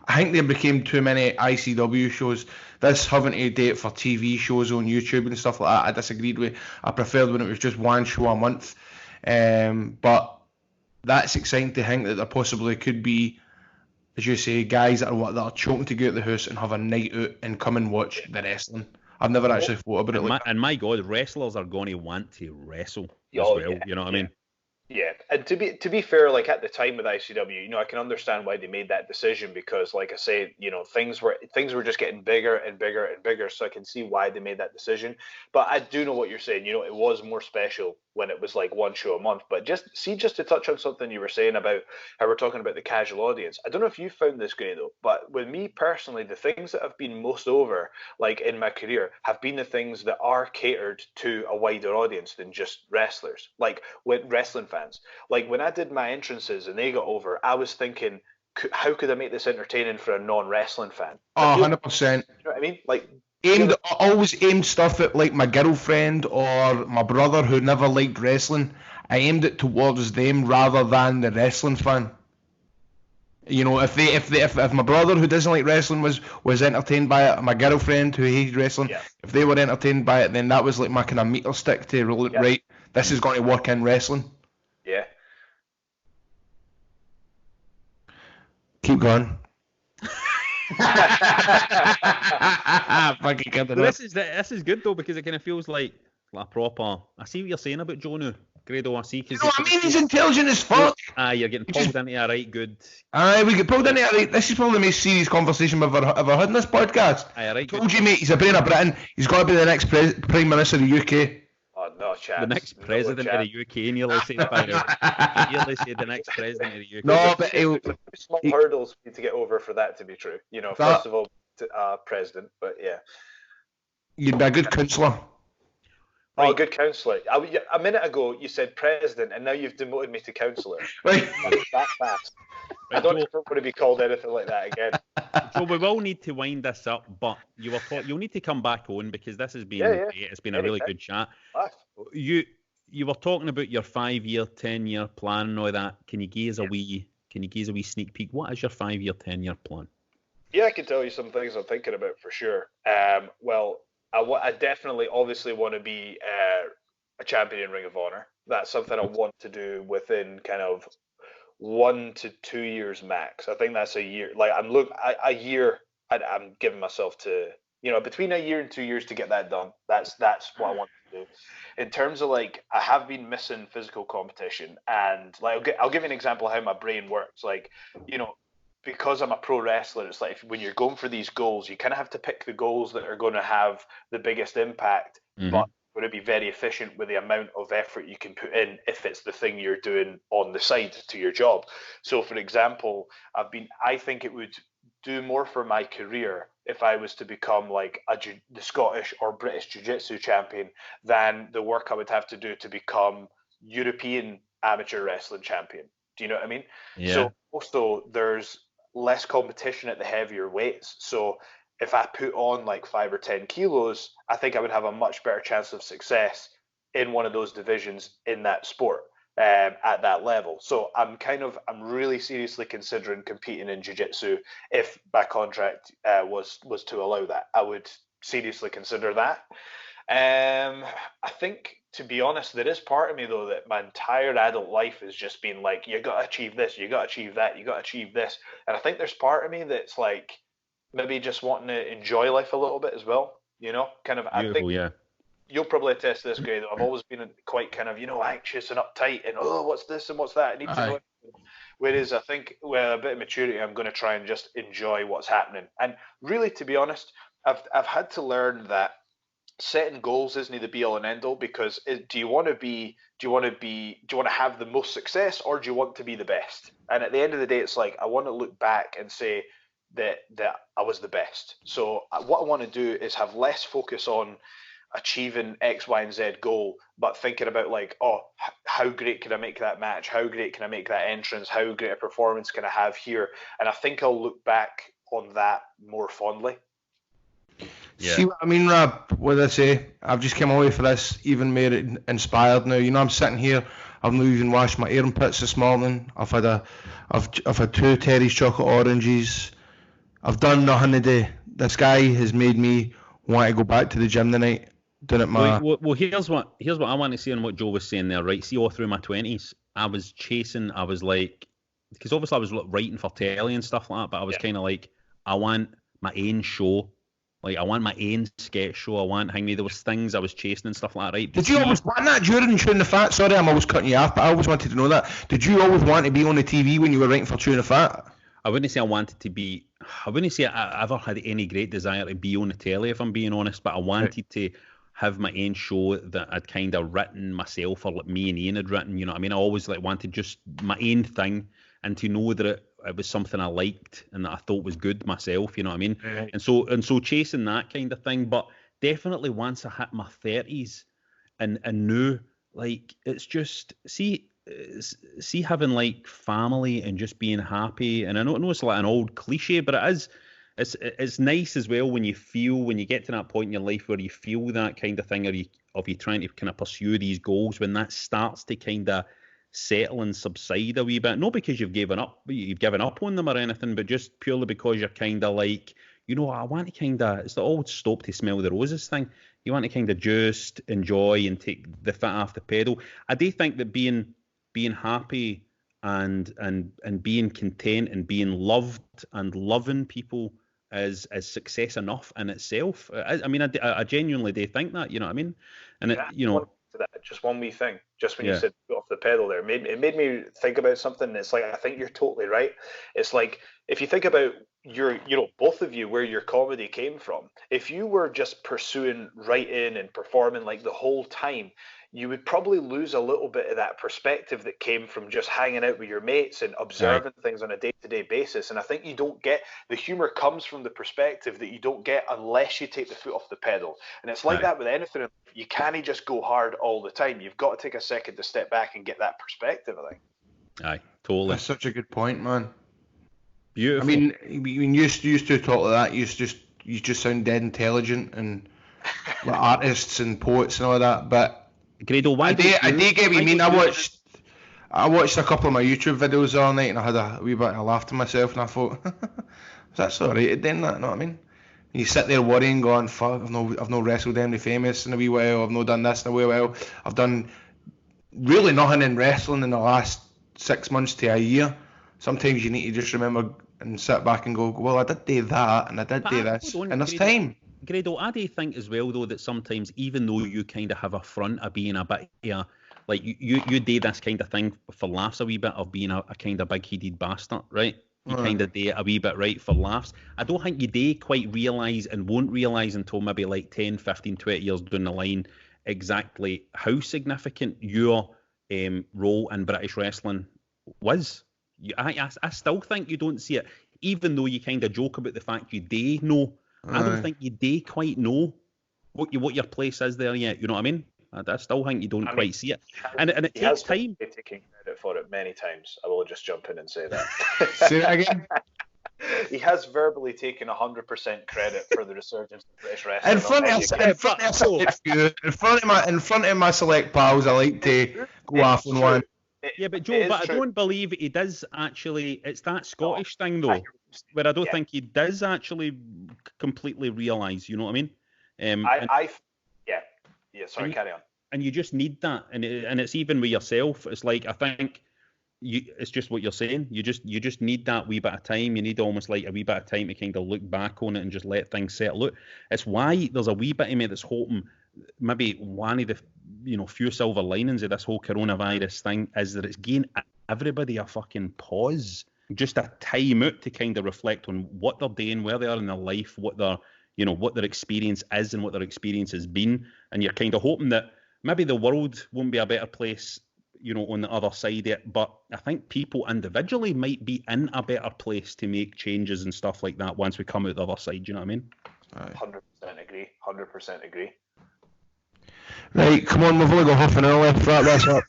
I think there became too many ICW shows. This having to date for TV shows on YouTube and stuff like that, I disagreed with. I preferred when it was just one show a month. But that's exciting to think that there possibly could be, as you say, guys that are choking to get out the house and have a night out and come and watch the wrestling. I've never actually thought about it. And my God, wrestlers are going to want to wrestle as well. Yeah, you know what I mean? Yeah, and to be fair, like at the time with ICW, I can understand why they made that decision, because, like I say, things were just getting bigger and bigger and bigger. So I can see why they made that decision. But I do know what you're saying. It was more special when it was like one show a month. But just to touch on something you were saying about how we're talking about the casual audience. I don't know if you found this, Grado, but with me personally, the things that have been most over, like in my career, have been the things that are catered to a wider audience than just wrestlers, like with wrestling fans. Like when I did my entrances and they got over, I was thinking, how could I make this entertaining for a non-wrestling fan? 100%. You know what I mean? Like, always aimed stuff at like my girlfriend or my brother who never liked wrestling. I aimed it towards them rather than the wrestling fan. If my brother who doesn't like wrestling was entertained by it, my girlfriend who hated wrestling, if they were entertained by it, then that was like my kind of meter stick to roll it right. This is going to work in wrestling. Yeah. Keep going. This is good though, because it kind of feels like a proper. I see what you're saying about Joe now, Grado. I see. You know what I mean? He's intelligent as fuck. You're getting pulled into a right good. We get pulled into a right. This is probably the most serious conversation we've ever had in this podcast. Right. Told you, mate. He's a brain of Britain. He's got to be the next Prime Minister of the UK. Oh, no chance. The next president of the UK, nearly said the next president of the UK. No, but small hurdles to get over for that to be true. First of all, president, but yeah. You'd be a good councillor. Oh, good councillor. A minute ago, you said president, and now you've demoted me to councillor. Right. That fast. I don't ever want to be called anything like that again. So we will need to wind this up, but you'll need to come back on, because this has been great. It's been a really good chat. You were talking about your 5-year, 10-year plan and all that. Can you give us a wee sneak peek? What is your 5-year, 10-year plan? Yeah, I can tell you some things I'm thinking about for sure. Well, I definitely, obviously, want to be a champion in Ring of Honor. That's something I want to do within kind of 1 to 2 years max. I think that's a year. Like a year. I'm giving myself to between a year and 2 years to get that done. That's what I want to do. In terms of I have been missing physical competition, and I'll give you an example of how my brain works. Because I'm a pro wrestler, it's like when you're going for these goals, you kind of have to pick the goals that are going to have the biggest impact, but going to be very efficient with the amount of effort you can put in if it's the thing you're doing on the side to your job. So, for example, I think it would do more for my career if I was to become the Scottish or British Jiu-Jitsu champion than the work I would have to do to become European amateur wrestling champion. Do you know what I mean? Yeah. So also there's less competition at the heavier weights. So if I put on like 5 or 10 kilos, I think I would have a much better chance of success in one of those divisions in that sport at that level. So I'm really seriously considering competing in jiu-jitsu if my contract was to allow that. I would seriously consider that. I think, to be honest, there is part of me though that my entire adult life has just been like, you got to achieve this, you got to achieve that, you got to achieve this, and I think there's part of me that's like maybe just wanting to enjoy life a little bit as well. You know, kind of. Beautiful, I think yeah. you'll probably attest to this, Grado. I've always been quite kind of, anxious and uptight and, what's this and what's that? I need to know. Whereas I think with a bit of maturity, I'm going to try and just enjoy what's happening. And really, to be honest, I've had to learn that setting goals isn't the be all and end all, because do you want to have the most success, or do you want to be the best? And at the end of the day, it's like, I want to look back and say that I was the best. So what I want to do is have less focus on achieving X, Y, and Z goal, but thinking about like, how great can I make that match? How great can I make that entrance? How great a performance can I have here? And I think I'll look back on that more fondly. Yeah. See what I mean, Rab? What I say? I've just come away for this even more inspired now. I'm sitting here. I've not even washed my armpits this morning. I've had 2 Terry's chocolate oranges. I've done nothing today. This guy has made me want to go back to the gym tonight. Doing it, Well, here's what I want to say on what Joe was saying there, right? See, all through my 20s, I was like, because obviously I was writing for telly and stuff like that, but I was kind of like, I want my own show. Like, I want my own sketch show. I want there was things I was chasing and stuff like that, right? Did you always want that during Chewing the Fat? Sorry, I'm always cutting you off, but I always wanted to know that. Did you always want to be on the TV when you were writing for Chewing the Fat? I wouldn't say I wouldn't say I ever had any great desire to be on the telly, if I'm being honest, but I wanted to have my own show that I'd kind of written myself, or like me and Ian had written, you know what I mean? I always wanted just my own thing, and to know that it was something I liked and that I thought was good myself, you know what I mean? Right. And so chasing that kind of thing, but definitely once I hit my 30s and knew, like, it's just, see having like family and just being happy, and I know it's like an old cliche, but it's nice as well when you get to that point in your life where you feel that kind of thing, of you trying to kind of pursue these goals, when that starts to kind of settle and subside a wee bit, not because you've given up on them or anything, but just purely because you're kind of like, I want to kind of, it's the old stop to smell the roses thing. You want to kind of just enjoy and take the foot off the pedal. I do think that being happy and being content and being loved and loving people is success enough in itself. I genuinely do think that, you know what I mean? And just one wee thing, just when you said off the pedal there, it made me think about something. It's like, I think you're totally right. It's like, if you think about both of you, where your comedy came from, if you were just pursuing writing and performing like the whole time, you would probably lose a little bit of that perspective that came from just hanging out with your mates and observing things on a day-to-day basis. And I think you don't get, the humor comes from the perspective that you don't get unless you take the foot off the pedal. And it's like that with anything. You can't just go hard all the time. You've got to take a second to step back and get that perspective, I think. Aye, totally. That's such a good point, man. Beautiful. I mean, when you used to talk like that, you just sound dead intelligent and like artists and poets and all that, but Grado, I get what you mean. I watched a couple of my YouTube videos all night, and I had a wee bit of a laugh to myself, and I thought, that's alright then, that, you know what I mean? And you sit there worrying, going, fuck, I've no wrestled any famous in a wee while, I've not done this in a wee while, I've done really nothing in wrestling in the last 6 months to a year. Sometimes you need to just remember and sit back and go, well, I did do that, and I did do this, and there's time. Grado, I do think as well, though, that sometimes, even though you kind of have a front of being a bit like you do this kind of thing for laughs a wee bit, of being a kind of big-headed bastard, right? You kind of do it a wee bit, right, for laughs. I don't think you do quite realise, and won't realise until maybe like 10, 15, 20 years down the line, exactly how significant your role in British wrestling was. I still think you don't see it, even though you kind of joke about the fact you do know. I don't think you do quite know what your place is there yet. You know what I mean? I still think you don't quite see it, and it He takes has been time. taking credit for it many times. I will just jump in and say that. Say that again. He has verbally taken 100% credit for the resurgence of British wrestling. In front of my select pals, I like to go off on one. Yeah, but Joe, I don't believe he does actually. It's that Scottish thing though, where I don't think he does actually completely realise. You know what I mean? Sorry, carry on. And you just need that, and it's even with yourself. It's like I think it's just what you're saying. You just need that wee bit of time. You need almost like a wee bit of time to kind of look back on it and just let things settle out. It's why there's a wee bit of me that's hoping maybe one of the few silver linings of this whole coronavirus thing is that it's giving everybody a fucking pause, just a time out to kind of reflect on what they're doing, where they are in their life, what their experience is and what their experience has been. And you're kind of hoping that maybe the world won't be a better place, on the other side of it. But I think people individually might be in a better place to make changes and stuff like that once we come out the other side. Do you know what I mean? 100% agree. 100% agree. Right, come on, we've only got half an hour left. Wrap this up.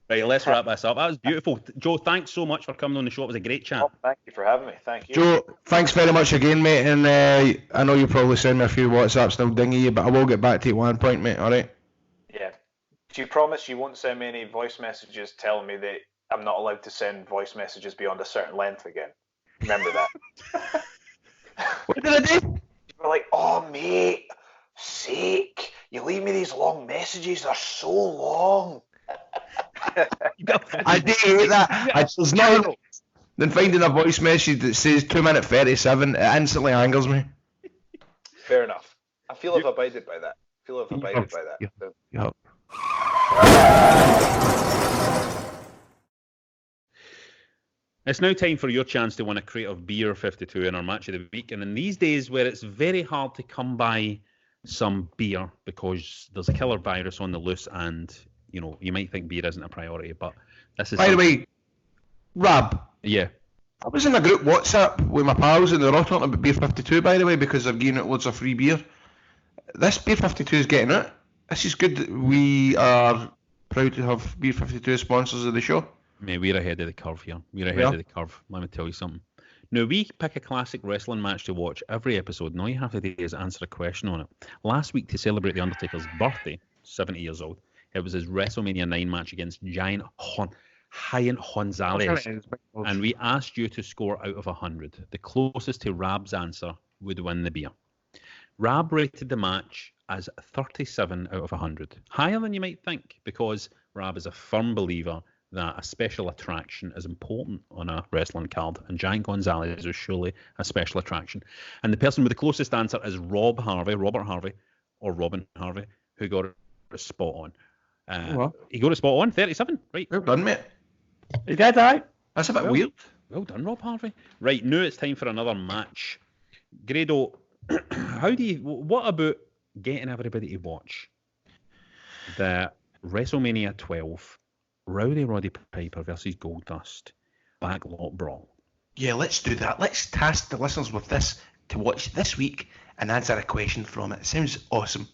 Right, let's wrap this up. That was beautiful. Joe, thanks so much for coming on the show. It was a great chat. Oh, thank you for having me. Thank you. Joe, thanks very much again, mate. And I know you probably send me a few WhatsApps and I'll ding you, but I will get back to you at one point, mate. All right? Yeah. Do you promise you won't send me any voice messages telling me that I'm not allowed to send voice messages beyond a certain length again? Remember that. What did I do? You're like, oh, mate, sake. You leave me these long messages. They're so long. I do hate that. There's nothing than finding a voice message that says 2 minutes 37. It instantly angers me. Fair enough. I feel I've abided by that. Yep. It's now time for your chance to win a crate of Beer 52 in our match of the week. And in these days where it's very hard to come by some beer because there's a killer virus on the loose and, you might think beer isn't a priority, but this is... By the way, Rab. Yeah. I was in a group WhatsApp with my pals and they're all talking about Beer 52, by the way, because they're giving out loads of free beer. This Beer 52 is getting it. This is good. We are proud to have Beer 52 as sponsors of the show. Mate, we're ahead of the curve here. We're ahead of the curve. Let me tell you something. Now, we pick a classic wrestling match to watch every episode, and all you have to do is answer a question on it. Last week, to celebrate The Undertaker's birthday, 70 years old, it was his WrestleMania 9 match against Giant Gonzalez. And we asked you to score out of 100. The closest to Rab's answer would win the beer. Rab rated the match as 37 out of 100. Higher than you might think, because Rab is a firm believer that a special attraction is important on a wrestling card, and Giant Gonzalez is surely a special attraction. And the person with the closest answer is Robert Harvey, or Robin Harvey, who got it spot on. He got it spot on, 37, right? Well done, mate. He did, aye. That's a bit weird. Well done, Rob Harvey. Right, now it's time for another match. Grado, what about getting everybody to watch the WrestleMania 12 Rowdy Roddy Piper versus Goldust Backlot Brawl? Yeah, let's do that. Let's task the listeners with this to watch this week and answer a question from it. Sounds awesome.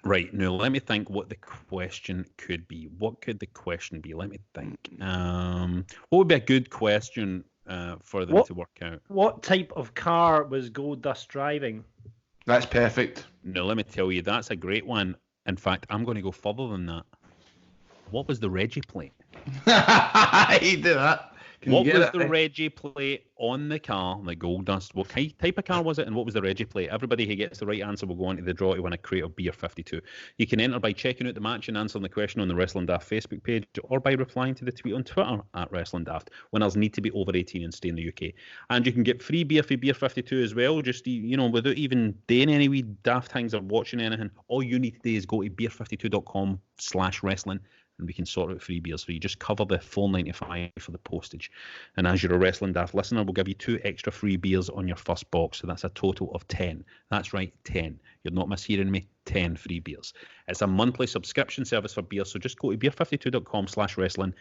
Right, now let me think what the question could be. What could the question be? Let me think. What would be a good question for them to work out? What type of car was Goldust driving? That's perfect. No, let me tell you, that's a great one. In fact, I'm going to go further than that. What was the Reggie plate? You do that. What was the Reggie plate on the car, the Goldust? What type of car was it, and what was the Reggie plate? Everybody who gets the right answer will go on to the draw to win a crate of Beer 52. You can enter by checking out the match and answering the question on the Wrestling Daft Facebook page, or by replying to the tweet on Twitter at Wrestling Daft. Winners need to be over 18 and stay in the UK. And you can get free beer for Beer 52 as well, just without even doing any wee daft things or watching anything. All you need to do is go to beer52.com/wrestling. And we can sort out free beers for you. Just cover the $4.95 for the postage. And as you're a Wrestling Daft listener, we'll give you 2 extra free beers on your first box. So that's a total of 10. That's right, 10. You're not mishearing me. 10 free beers. It's a monthly subscription service for beers. So just go to beer52.com/wrestling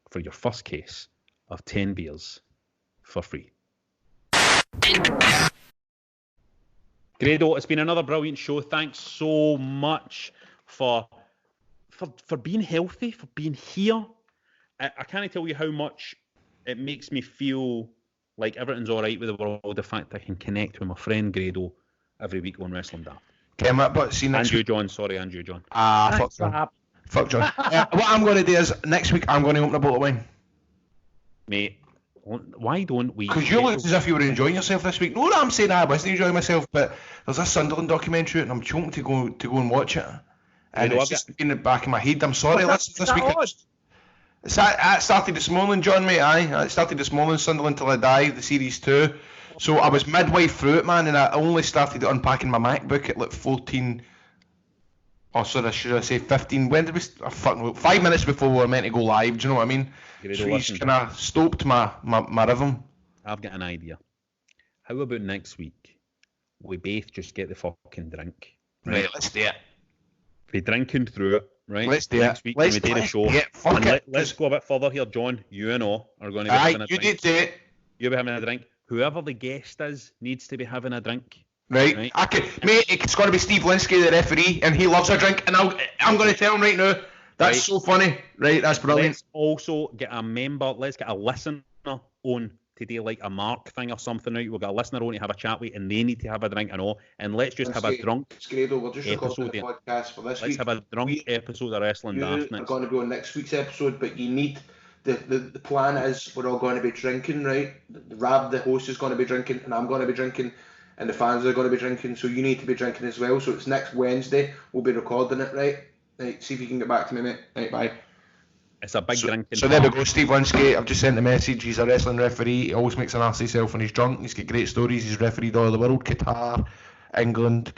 for your first case of 10 beers for free. Grado, it's been another brilliant show. Thanks so much for for being healthy, for being here. I can't tell you how much it makes me feel like everything's all right with the world. The fact I can connect with my friend Grado every week on Wrestling Daft. Okay, but see next Andrew week. John, sorry, Andrew John. Fuck John. Fuck John. What I'm going to do is next week I'm going to open a bottle of wine. Mate, why don't we? Because you looked as if you were enjoying yourself this week. No, I'm saying I wasn't enjoying myself, but there's a Sunderland documentary and I'm choking to go and watch it. And it's just in the back of my head. I'm sorry, listen, this week. It started this morning, John, mate. It started this morning, Sunderland Till I Die, the series 2. So I was midway through it, man, and I only started unpacking my MacBook at like 14. Oh, sorry, should I say 15? When did we? 5 minutes before we were meant to go live. Do you know what I mean? So he's kind of stopped my rhythm. I've got an idea. How about next week we both just get the fucking drink? Right, let's do it. We're drinking through it. Right, let's do next it. Week Let's we do the show. Let's go a bit further here, John. You and I are going to be having a drink. You did it. You'll be having a drink. Whoever the guest is needs to be having a drink. Right. Mate, it's going to be Steve Linsky, the referee, and he loves a drink, and I'm going to tell him right now. That's so funny. Right, that's brilliant. Let's also get a member. Let's get a listener on to do like a mark thing or something. Right, we've got a listener on to have a chat with, and they need to have a drink and all. And let's just have a drunk Grado, we're just recording the podcast for this week. Let's have a drunk episode of Wrestling Daft. We're going to be on next week's episode, but you need the plan is we're all going to be drinking, right? Rab, the host, is going to be drinking, and I'm going to be drinking, and the fans are going to be drinking. So you need to be drinking as well. So it's next Wednesday. We'll be recording it, right? Right. See if you can get back to me, mate. Right, bye. It's a big drinking. So there we go, Steve Linsky. I've just sent the message. He's a wrestling referee. He always makes an ass of himself when he's drunk. He's got great stories. He's refereed all over the world. Qatar, England,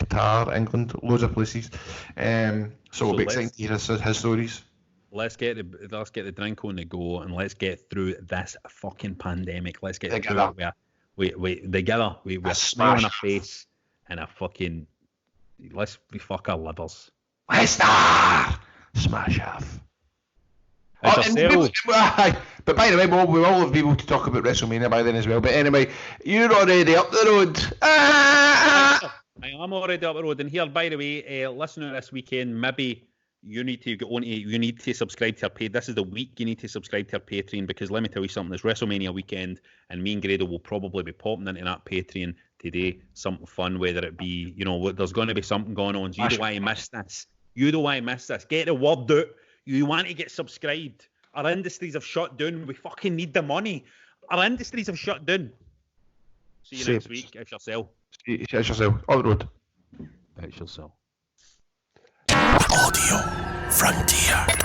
loads of places. So we'll be excited to hear his stories. Let's get the drink on the go, and let's get through this fucking pandemic. Let's get together. We together. We a smile on our face and a fucking. We fuck our livers. Leicester! Smash off. But by the way, we all have people to talk about WrestleMania by then as well. But anyway, you're already up the road. I am already up the road. And here, by the way, listener this weekend, maybe you need to go on. You need to subscribe to our page. This is the week you need to subscribe to our Patreon, because let me tell you something. It's WrestleMania weekend, and me and Grado will probably be popping into that Patreon today. Something fun, whether it be, there's going to be something going on. So you don't want to miss this. Get the word out. You want to get subscribed. Our industries have shut down. We fucking need the money. Our industries have shut down. See you next week. It's yourself. It's yourself. On the road. It's yourself. Audio Frontier.